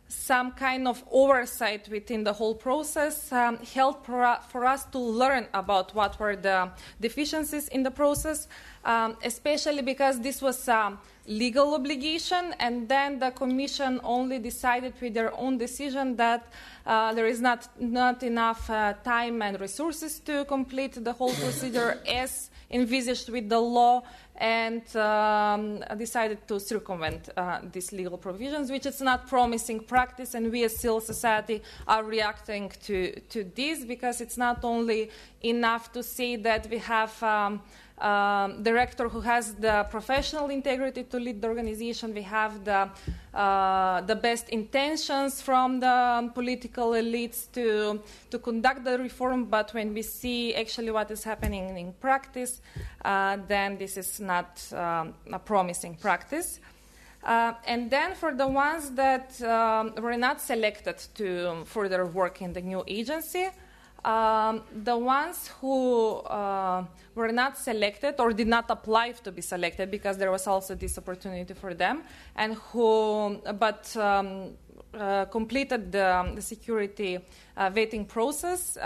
Speaker 2: some kind of oversight within the whole process, helped for us to learn about what were the deficiencies in the process, especially because this was a legal obligation, and then the Commission only decided with their own decision that there is not enough time and resources to complete the whole procedure as envisaged with the law, and decided to circumvent these legal provisions, which is not promising practice, and we as civil society are reacting to this, because it's not only enough to say that we have director who has the professional integrity to lead the organization. We have the best intentions from the political elites to conduct the reform, but when we see actually what is happening in practice, then this is not a promising practice. And then for the ones that were not selected to further work in the new agency, the ones who were not selected or did not apply to be selected, because there was also this opportunity for them, and who completed the security vetting process,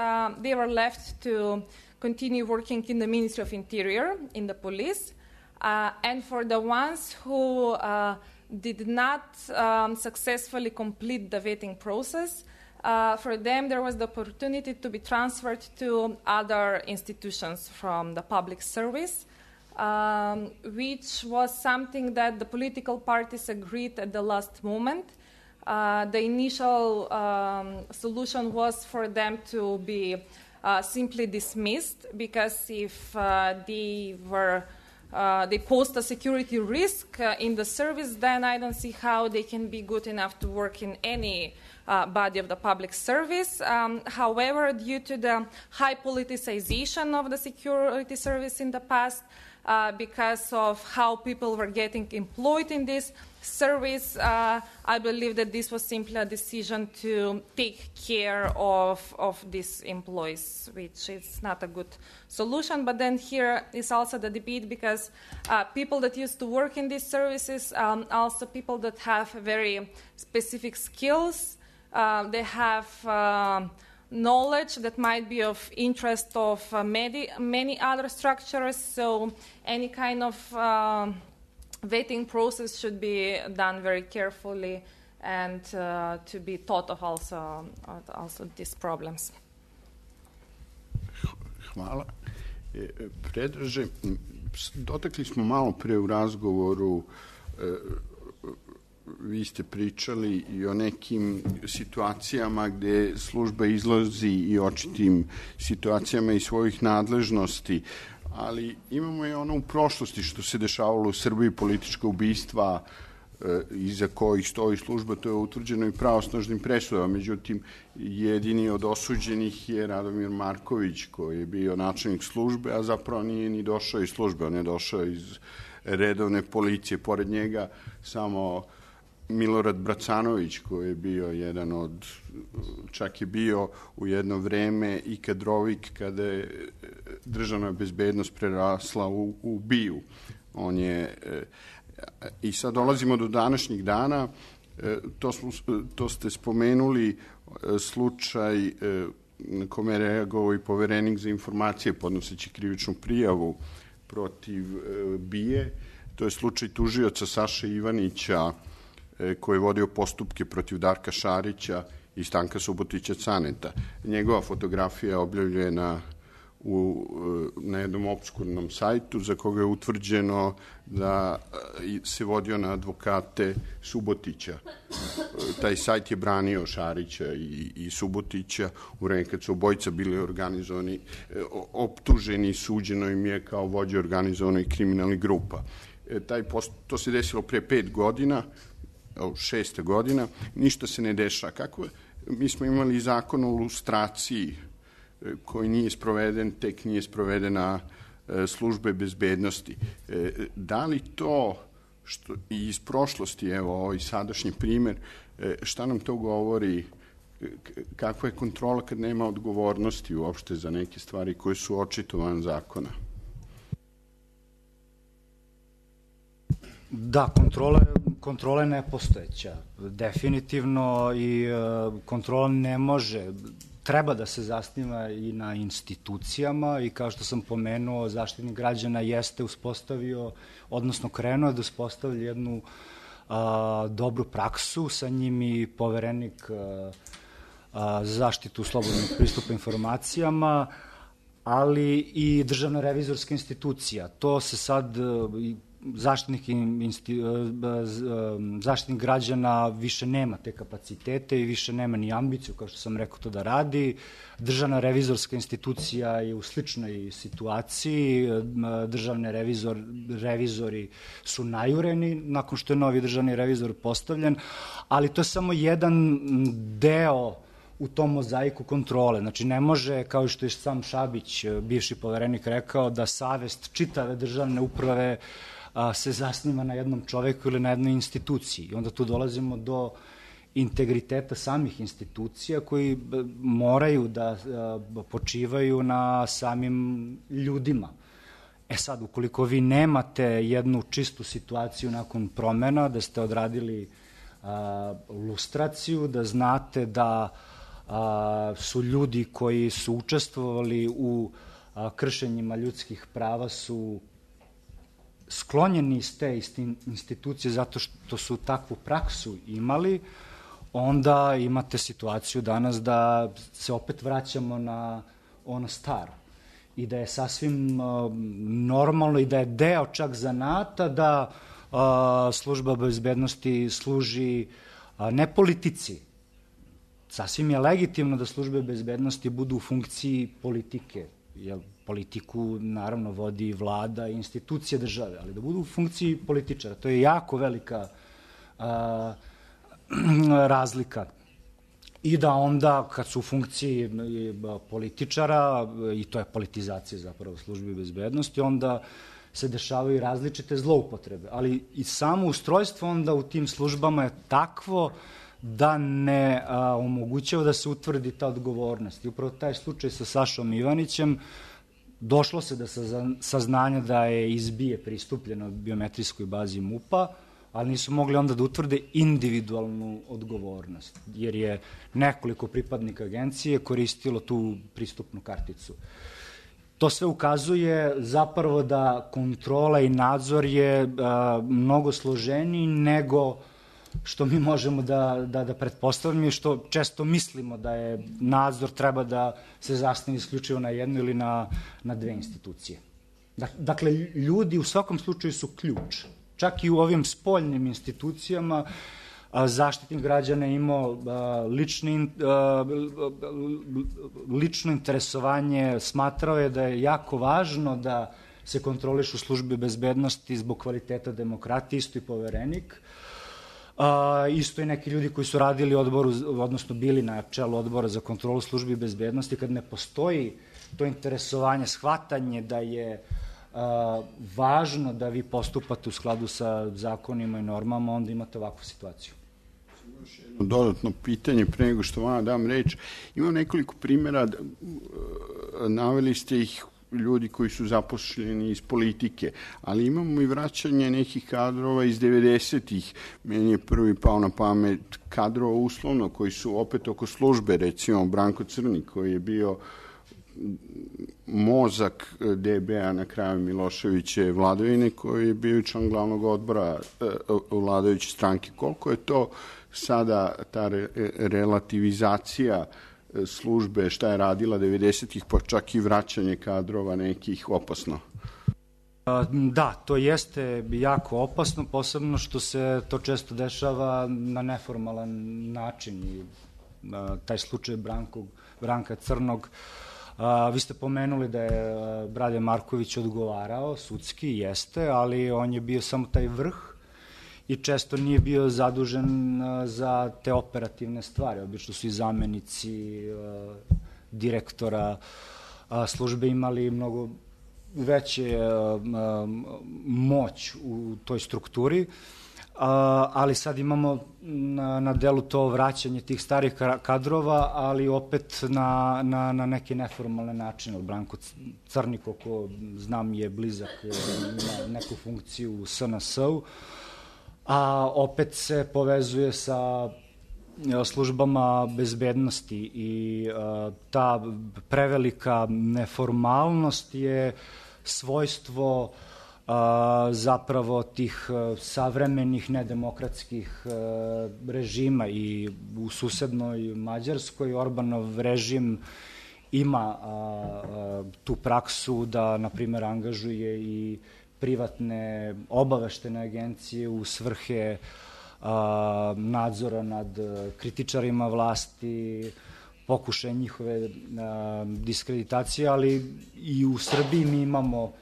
Speaker 2: they were left to continue working in the Ministry of Interior, in the police. And for the ones who did not successfully complete the vetting process, for them, there was the opportunity to be transferred to other institutions from the public service, which was something that the political parties agreed at the last moment. The initial solution was for them to be simply dismissed, because if they posed a security risk in the service, then I don't see how they can be good enough to work in any body of the public service. However, due to the high politicization of the security service in the past, because of how people were getting employed in this service, I believe that this was simply a decision to take care of these employees, which is not a good solution. But then here is also the debate, because people that used to work in these services, also people that have very specific skills, they have knowledge that might be of interest of many other structures, so any kind of vetting process should be done very carefully, and to be thought of also these problems.
Speaker 1: Hvala. Predraže, dotakli smo malo pre u razgovoru, vi ste pričali i o nekim situacijama gde služba izlazi i očitim situacijama iz svojih nadležnosti, ali imamo i ono u prošlosti što se dešavalo u Srbiji, politička ubistva iza kojih stoji služba, to je utvrđeno i pravosnažnim presudama. Međutim, jedini od osuđenih je Radomir Marković, koji je bio načelnik službe, a zapravo nije ni došao iz službe, on je došao iz redovne policije. Pored njega samo Milorad Bracanović, koji je bio jedan od, čak je bio u jedno vreme i kadrovik kada je državna bezbednost prerasla u BIA. On je, i sad dolazimo do današnjih dana, to ste spomenuli, slučaj na kome je reagovao i Poverenik za informacije podnoseći krivičnu prijavu protiv BIA. To je slučaj tužioca Saše Ivanića, koji je vodio postupke protiv Darka Šarića i Stanka Subotića Caneta. Njegova fotografija je objavljena na jednom opskurnom sajtu za koga je utvrđeno da se vodio na advokate Subotića. Taj sajt je branio Šarića i Subotića u vreme kad su obojica bili organizovani, optuženi, suđeno im je kao vođe organizovanih kriminalnih grupa. To se desilo pre 5 godina, 6. godina, ništa se ne dešava. Mi smo imali zakon o lustraciji koji nije sproveden, tek nije sprovedena službe bezbednosti. Da li to što i iz prošlosti, evo ovaj sadašnji primer, šta nam to govori, kakva je kontrola kad nema odgovornosti uopšte za neke stvari koje su očito van zakona?
Speaker 4: Da, kontrola je Kontrola je nepostojeća, definitivno, i kontrola ne može, treba da se zasniva i na institucijama i kao što sam pomenuo, Zaštitnik građana jeste uspostavio, odnosno krenuo da uspostavlja jednu dobru praksu, sa njim i poverenik za zaštitu slobodnog pristupa informacijama, ali i Državna revizorska institucija. To se sad Zaštitnik građana više nema te kapacitete i više nema ni ambiciju, kao što sam rekao, to da radi. Državna revizorska institucija je u sličnoj situaciji. Državni revizori su najureni nakon što je novi državni revizor postavljen, ali to je samo jedan deo u tom mozaiku kontrole. Znači, ne može, kao što je sam Šabić, bivši poverenik, rekao, da savest čitave državne uprave se zasniva na jednom čoveku ili na jednoj instituciji. I onda tu dolazimo do integriteta samih institucija koji moraju da počivaju na samim ljudima. E sad, ukoliko vi nemate jednu čistu situaciju nakon promena, da ste odradili lustraciju, da znate da su ljudi koji su učestvovali u kršenjima ljudskih prava su sklonjeni iz te institucije zato što su takvu praksu imali, onda imate situaciju danas da se opet vraćamo na ono staro i da je sasvim normalno i da je deo čak zanata da služba bezbednosti služi ne politici. Sasvim je legitimno da službe bezbednosti budu u funkciji politike, jer politiku naravno vodi vlada i institucije države, ali da budu u funkciji političara. To je jako velika razlika. I da onda, kad su u funkciji političara, i to je politizacija zapravo službi bezbednosti, onda se dešavaju različite zloupotrebe. Ali i samo ustrojstvo onda u tim službama je takvo da ne omogućava da se utvrdi ta odgovornost. I upravo taj slučaj sa Sašom Ivanićem, došlo se do saznanja da je izbije pristupljeno biometrijskoj bazi MUP-a, ali nisu mogli onda da utvrde individualnu odgovornost, jer je nekoliko pripadnika agencije koristilo tu pristupnu karticu. To sve ukazuje zapravo da kontrola i nadzor je mnogo složeniji nego što mi možemo da pretpostavljamo i što često mislimo da je nadzor treba da se zasniva isključivo na jednu ili na dve institucije. Dakle, ljudi u svakom slučaju su ključ. Čak i u ovim spoljnim institucijama Zaštitnik građana je imao lično interesovanje, smatrao je da je jako važno da se kontrolišu službe bezbednosti zbog kvaliteta demokratije, isto i poverenik. Isto i neki ljudi koji su radili odboru, odnosno bili na čelu odbora za kontrolu službi bezbednosti, kad ne postoji to interesovanje, shvatanje da je važno da vi postupate u skladu sa zakonima i normama, onda imate ovakvu situaciju.
Speaker 1: Još jedno dodatno pitanje pre nego što vama dam reč. Imam nekoliko primjera, naveli ste ih ljudi koji su zaposleni iz politike, ali imamo i vraćanje nekih kadrova iz 90-ih. Meni je prvi pao na pamet kadrova uslovno koji su opet oko službe, recimo Branko Crnik koji je bio mozak DB-a na kraju Miloševiće vladavine, koji je bio član glavnog odbora vladajuće stranke. Koliko je to sada ta relativizacija službe, šta je radila 90-ih, pa čak i vraćanje kadrova nekih opasno?
Speaker 4: Da, to jeste jako opasno, posebno što se to često dešava na neformalan način. I taj slučaj Branka Crnog, vi ste pomenuli da je Brade Marković odgovarao, sudski jeste, ali on je bio samo taj vrh i često nije bio zadužen za te operativne stvari. Obično su i zamenici direktora službe imali mnogo veće moć u toj strukturi, ali sad imamo na delu to vraćanje tih starih kadrova, ali opet na neke neformalne načine. Branko Crnik, koliko znam, je blizak, ima neku funkciju u SNS-u, a opet se povezuje sa službama bezbednosti i ta prevelika neformalnost je svojstvo zapravo tih savremenih nedemokratskih režima i u susednoj Mađarskoj Orbanov režim ima tu praksu da, na primer, angažuje i privatne obaveštene agencije u svrhe nadzora nad kritičarima vlasti, pokušaj njihove diskreditacije, ali i u Srbiji mi imamo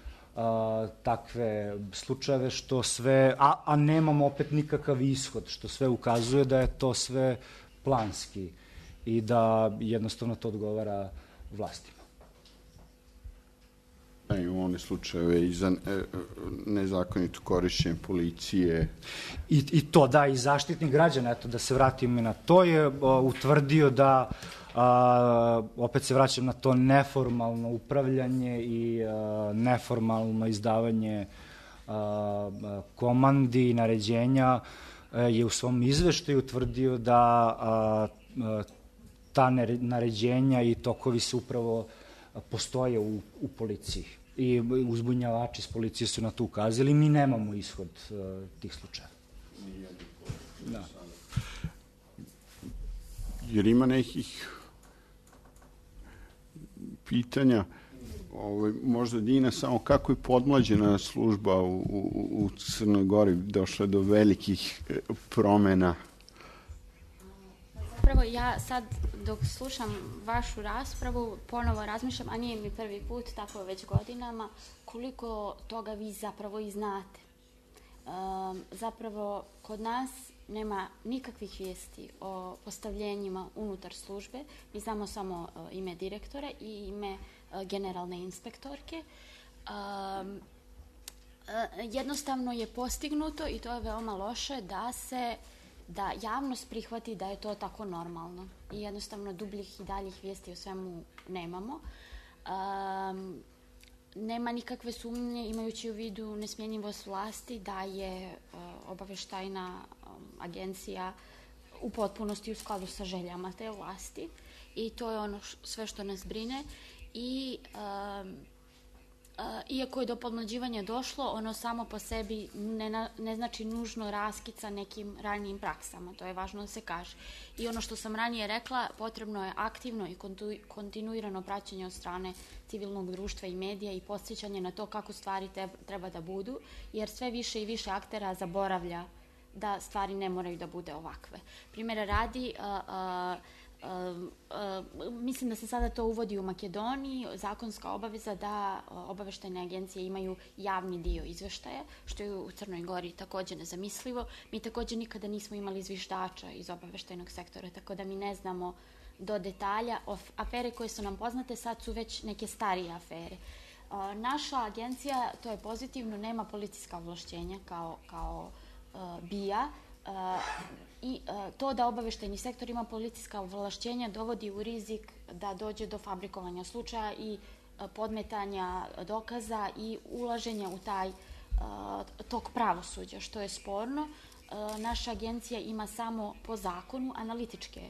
Speaker 4: takve slučajeve što sve, a nemamo opet nikakav ishod, što sve ukazuje da je to sve planski i da jednostavno to odgovara vlastima.
Speaker 1: Imamo one slučajeve i za nezakonito korišćenje policije.
Speaker 4: I to, da, i Zaštitnik građana, eto, da se vratim i na to, je utvrdio da, opet se vraćam na to neformalno upravljanje i neformalno izdavanje komandi i naređenja, je u svom izveštaju utvrdio da ta naređenja i tokovi se upravo postoje u policiji i uzbunjavači iz policije su na to ukazali. Mi nemamo ishod tih slučaja. Da.
Speaker 1: Jer ima nekih pitanja, možda Dina, samo kako je podmlađena služba u Crnoj Gori, došla do velikih promena?
Speaker 5: Zapravo ja sad dok slušam vašu raspravu ponovo razmišljam, a nije mi prvi put, tako već godinama, koliko toga vi zapravo i znate. Zapravo kod nas nema nikakvih vijesti o postavljenjima unutar službe. Mi znamo samo ime direktora i ime generalne inspektorke. Jednostavno je postignuto, i to je veoma loše, da javnost prihvati da je to tako normalno. I jednostavno dubljih i daljih vijesti o svemu nemamo. Nema nikakve sumnje, imajući u vidu nesmjenjivost vlasti, da je obaveštajna agencija u potpunosti u skladu sa željama te vlasti. I to je ono sve što nas brine. I iako je do podmlađivanja došlo, ono samo po sebi ne znači nužno raskid sa nekim ranijim praksama. To je važno da se kaže. I ono što sam ranije rekla, potrebno je aktivno i kontinuirano praćenje od strane civilnog društva i medija i podsjećanje na to kako stvari treba da budu, jer sve više i više aktera zaboravlja da stvari ne moraju da bude ovakve. Primjera radi, mislim da se sada to uvodi u Makedoniji, zakonska obaveza da obaveštajne agencije imaju javni dio izveštaja, što je u Crnoj Gori također nezamislivo. Mi također nikada nismo imali zviždača iz obaveštajnog sektora, tako da mi ne znamo do detalja. Afere koje su nam poznate sad su već neke starije afere. Naša agencija, to je pozitivno, nema policijska ovlašćenja kao BIA, i to da obaveštajni sektor ima policijska ovlašćenja dovodi u rizik da dođe do fabrikovanja slučaja i podmetanja dokaza i ulaženja u taj tok pravosuđa, što je sporno. Naša agencija ima samo po zakonu analitičke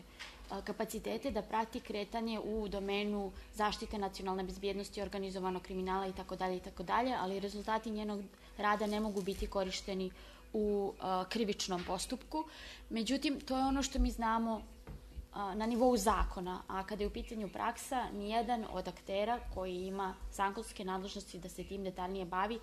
Speaker 5: kapacitete da prati kretanje u domenu zaštite nacionalne bezbjednosti, organizovanog kriminala itd., ali rezultati njenog rada ne mogu biti korišteni u krivičnom postupku. Međutim, to je ono što mi znamo na nivou zakona, a kada je u pitanju praksa, nijedan od aktera koji ima zakonske nadležnosti da se tim detaljnije bavi,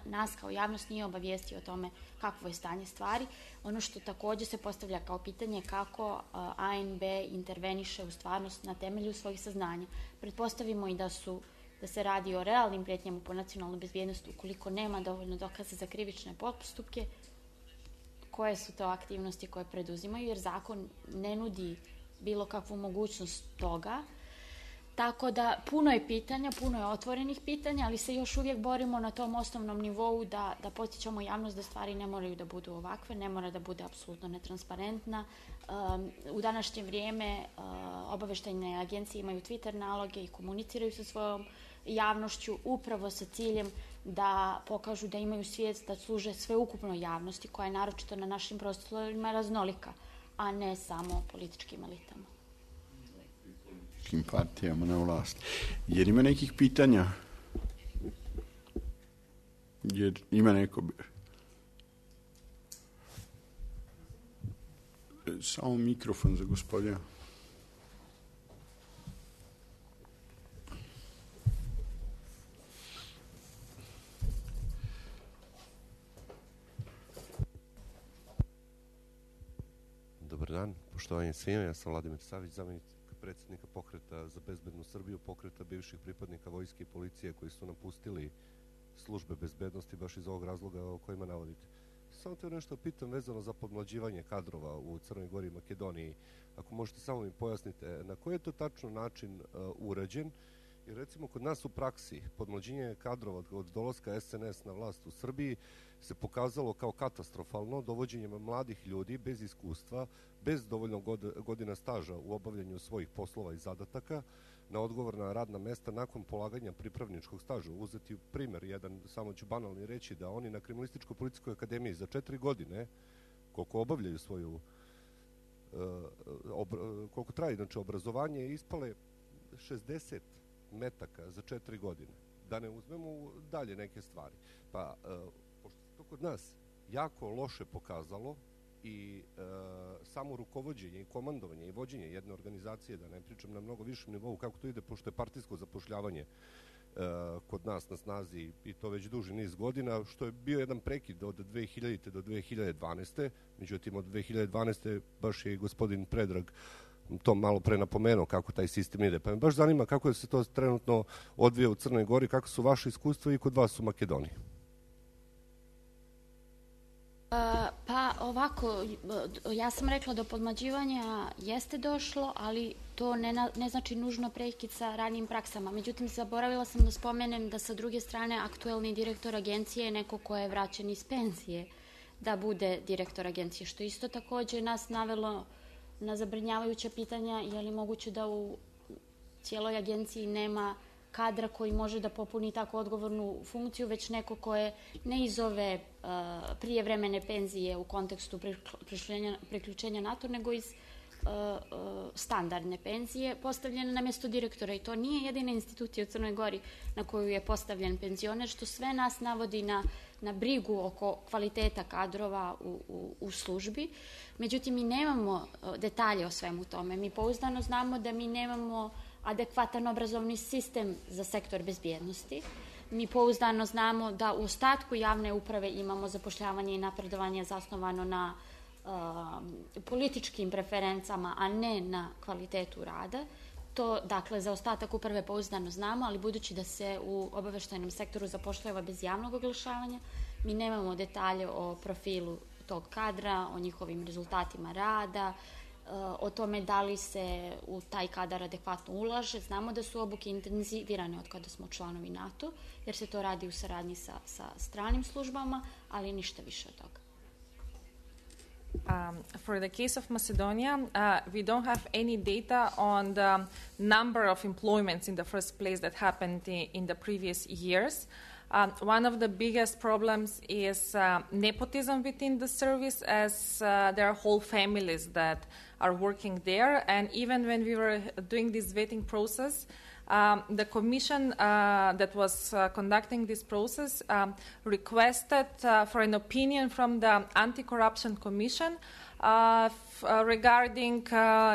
Speaker 5: nas kao javnost nije obavijestio o tome kakvo je stanje stvari. Ono što također se postavlja kao pitanje je kako ANB interveniše u stvarnost na temelju svojih saznanja. Pretpostavimo i da se radi o realnim prijetnjama po nacionalnu bezbjednost ukoliko nema dovoljno dokaza za krivične postupke, koje su to aktivnosti koje preduzimaju, jer zakon ne nudi bilo kakvu mogućnost toga. Tako da puno je pitanja, puno je otvorenih pitanja, ali se još uvijek borimo na tom osnovnom nivou da podsjećamo javnost da stvari ne moraju da budu ovakve, ne mora da bude apsolutno netransparentna. U današnje vrijeme obaveštajne agencije imaju Twitter naloge i komuniciraju sa svojom javnošću upravo sa ciljem da pokažu da imaju svijest da služe sveukupnoj javnosti koja je naročito na našim prostorima raznolika, a ne samo političkim elitama.
Speaker 1: Političkim partijama na vlasti. Jer ima nekih pitanja? Jer ima neko... Samo mikrofon za gospodina.
Speaker 8: Dobar dan, poštovanje svima, ja sam Vladimir Savić, zamjenik predsjednika Pokreta za bezbednu Srbiju, pokreta bivših pripadnika vojske i policije koji su napustili službe bezbednosti baš iz ovog razloga o kojima navodite. Samo te nešto pitam vezano za podmlađivanje kadrova u Crnoj Gori i Makedoniji. Ako možete samo mi pojasnite na koji je to tačno način urađen, jer recimo kod nas u praksi podmlađivanje kadrova od dolaska SNS na vlast u Srbiji se pokazalo kao katastrofalno dovođenjem mladih ljudi bez iskustva, bez dovoljno godina staža u obavljanju svojih poslova i zadataka na odgovorna radna mesta nakon polaganja pripravničkog staža. Uzeti primer jedan, samo ću banalni reći, da oni na Kriminalističko-policijskoj akademiji za 4 godine, koliko obavljaju svoju, koliko traje inače obrazovanje, ispale 60 metaka za 4 godine. Da ne uzmemo dalje neke stvari. Pa, pošto se to kod nas jako loše pokazalo i samo rukovođenje i komandovanje i vođenje jedne organizacije, da ne pričam na mnogo višem nivou kako to ide, pošto je partijsko zapošljavanje kod nas na snazi i to već duži niz godina, što je bio jedan prekid od 2000. do 2012. Međutim, od 2012. baš je i gospodin Predrag to malo pre napomenuo kako taj sistem ide. Pa me baš zanima kako se to trenutno odvija u Crnoj Gori, kako su vaše iskustva i kod vas u Makedoniji.
Speaker 5: Pa ovako, ja sam rekla da podmlađivanja jeste došlo, ali to ne znači nužno prekid sa ranijim praksama. Međutim, zaboravila sam da spomenem da sa druge strane aktuelni direktor agencije je neko ko je vraćen iz penzije da bude direktor agencije, što isto takođe nas navelo na zabrinjavajuća pitanja, je li moguće da u cijeloj agenciji nema kadra koji može da popuni tako odgovornu funkciju, već neko ko je ne iz ove prijevremene penzije u kontekstu priključenja NATO, nego iz standardne penzije, postavljena na mjesto direktora. I to nije jedina institucija u Crnoj Gori na koju je postavljen penzioner, što sve nas navodi na brigu oko kvaliteta kadrova u službi. Međutim, mi nemamo detalje o svemu tome. Mi pouzdano znamo da mi nemamo adekvatan obrazovni sistem za sektor bezbjednosti. Mi pouzdano znamo da u ostatku javne uprave imamo zapošljavanje i napredovanje zasnovano na političkim preferencama, a ne na kvalitetu rada. To, dakle, za ostatak uprave pouzdano znamo, ali budući da se u obaveštajnom sektoru zapošljava bez javnog oglašavanja, mi nemamo detalje o profilu tog kadra, o njihovim rezultatima rada, o tome da li se u taj kadar adekvatno ulaže. Znamo da su obuke intenzivirane od kada smo članovi NATO, jer se to radi u saradnji sa stranim službama, ali ništa više od toga.
Speaker 2: For the case of Macedonia, we don't have any data on the number of employments in the first place that happened in the previous years. One of the biggest problems is nepotism within the service, as there are whole families that are working there. And even when we were doing this vetting process, the commission that was conducting this process requested for an opinion from the Anti-Corruption Commission regarding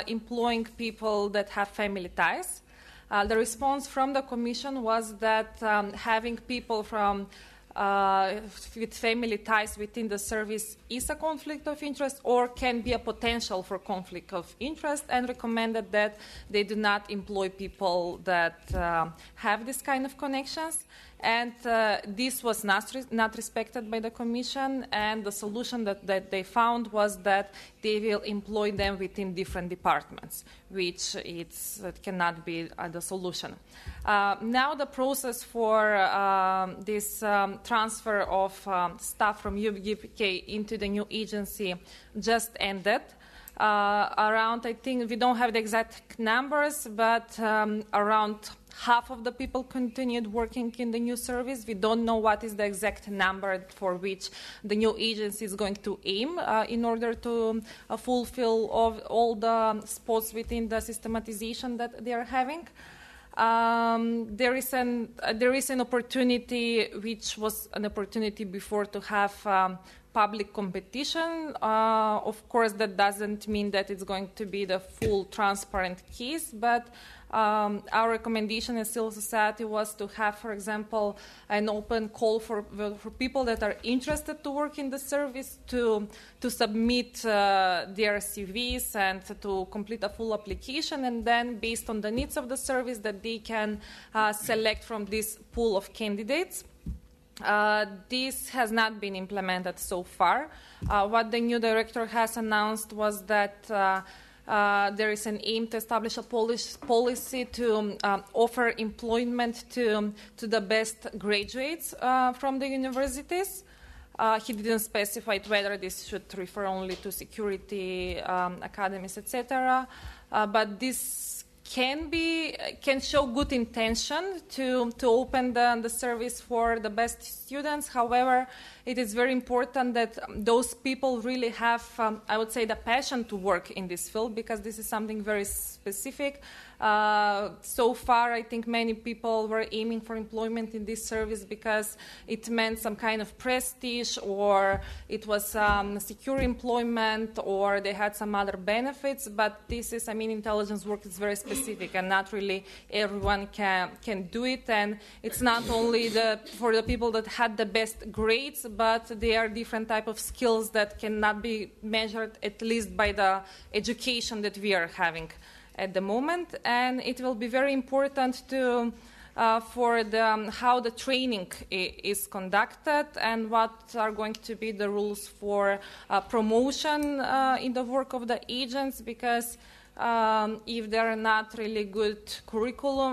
Speaker 2: employing people that have family ties. The response from the Commission was that having people from with family ties within the service is a conflict of interest or can be a potential for conflict of interest, and recommended that they do not employ people that have this kind of connections. And this was not respected by the Commission, and the solution that they found was that they will employ them within different departments, which it cannot be the solution. Now the process for this transfer of staff from UPK into the new agency just ended. Around, I think, we don't have the exact numbers, but around half of the people continued working in the new service. We don't know what is the exact number for which the new agency is going to aim in order to fulfill all the spots within the systematization that they are having. There is an opportunity, which was an opportunity before, to have public competition. Of course, that doesn't mean that it's going to be the full transparent case, but our recommendation as civil society was to have, for example, an open call for people that are interested to work in the service to submit their CVs and to complete a full application, and then based on the needs of the service that they can select from this pool of candidates. This has not been implemented so far. What the new director has announced was that there is an aim to establish a policy to offer employment to the best graduates from the universities. He didn't specify whether this should refer only to security academies, etc. But this can show good intention to open the service for the best students. However, it is very important that those people really have, I would say, the passion to work in this field, because this is something very specific. So far, I think many people were aiming for employment in this service because it meant some kind of prestige, or it was secure employment, or they had some other benefits. But this is, intelligence work is very specific, and not really everyone can do it. And it's not only for the people that had the best grades, but there are different type of skills that cannot be measured, at least by the education that we are having at the moment. And it will be very important to for how the training is conducted and what are going to be the rules for promotion in the work of the agents, because if there are not really good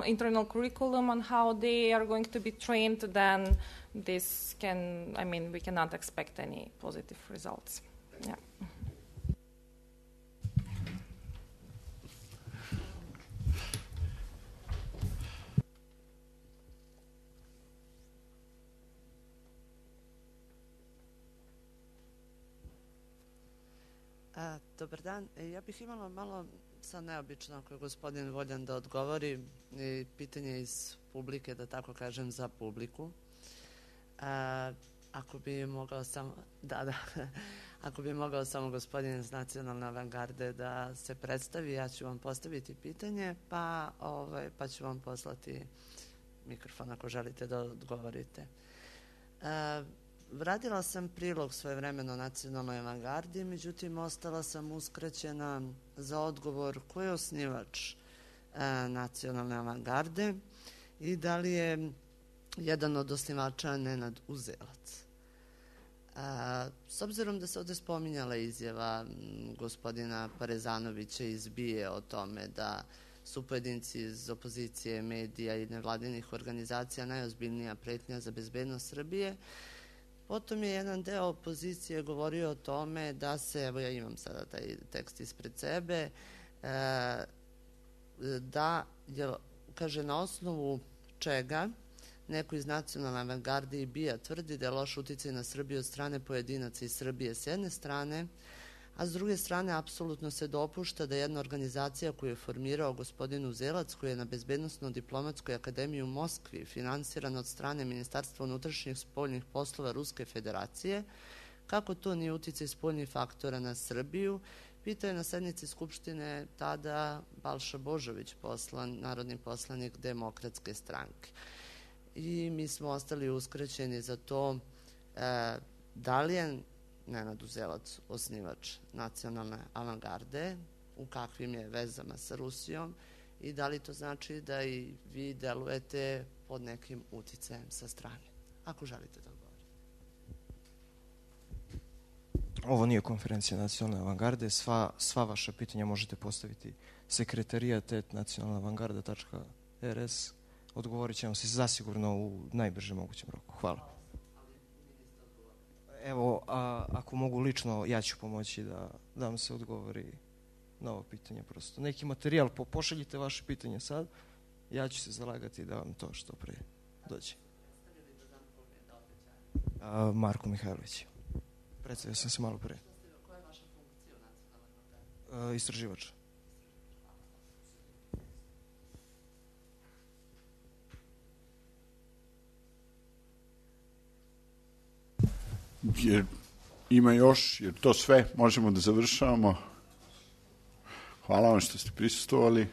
Speaker 2: internal curriculum on how they are going to be trained, then we cannot expect any positive results. Yeah.
Speaker 9: Dobar dan. Ja bih imala malo sad neobično, ako je gospodin voljan da odgovori, pitanje iz publike, da tako kažem, za publiku. Ako bi mogao samo, ako bi mogao samo gospodin iz Nacionalne avangarde da se predstavi, ja ću vam postaviti pitanje, pa ću vam poslati mikrofon ako želite da odgovorite. Radila sam prilog svojevremeno Nacionalnoj avangardi, međutim ostala sam uskraćena za odgovor ko je osnivač Nacionalne avangarde i da li je jedan od osnivača Nenad Uzelac. S obzirom da se ovde spominjala izjava gospodina Parezanovića iz BIA o tome da su pojedinci iz opozicije, medija i nevladinih organizacija najozbiljnija pretnja za bezbednost Srbije, potom je jedan deo opozicije govorio o tome da se, evo ja imam sada taj tekst ispred sebe, da je, kaže, na osnovu čega neko iz Nacionalne avangarde i BIA tvrdi da je loš uticaj na Srbiju od strane pojedinaca iz Srbije s jedne strane, a s druge strane apsolutno se dopušta da jedna organizacija koju je formirao gospodin Uzelac, koji je na Bezbednosno-diplomatskoj akademiji u Moskvi finansirana od strane Ministarstva unutrašnjih spoljnih poslova Ruske federacije, kako to nije uticaj spoljnih faktora na Srbiju, pitao je na sednici Skupštine tada Balša Božović, narodni poslanik Demokratske stranke. I mi smo ostali uskraćeni za to da li je Nenad Uzelac osnivač Nacionalne avangarde, u kakvim je vezama sa Rusijom i da li to znači da i vi delujete pod nekim uticajem sa strane. Ako želite da odgovorite.
Speaker 6: Ovo nije konferencija Nacionalne avangarde. Sva vaša pitanja možete postaviti sekretarijatet.nacionalnavangarda.rs. Odgovorit ćemo se zasigurno u najbržem mogućem roku. Hvala. Evo, ako mogu lično, ja ću pomoći da vam se odgovori na ovo pitanje prosto. Neki materijal, pošaljite vaše pitanje sad Ja ću se zalagati da vam to što pre dođe. Marko Mihajlović. Predstavio sam se malo pre.
Speaker 9: Koja je vaša funkcija u nacionalnoj gardi?
Speaker 6: Istraživač.
Speaker 10: Jer ima još, jer to sve možemo da završavamo. Hvala vam što ste prisustvovali.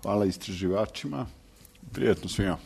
Speaker 10: Hvala istraživačima. Prijatno svima.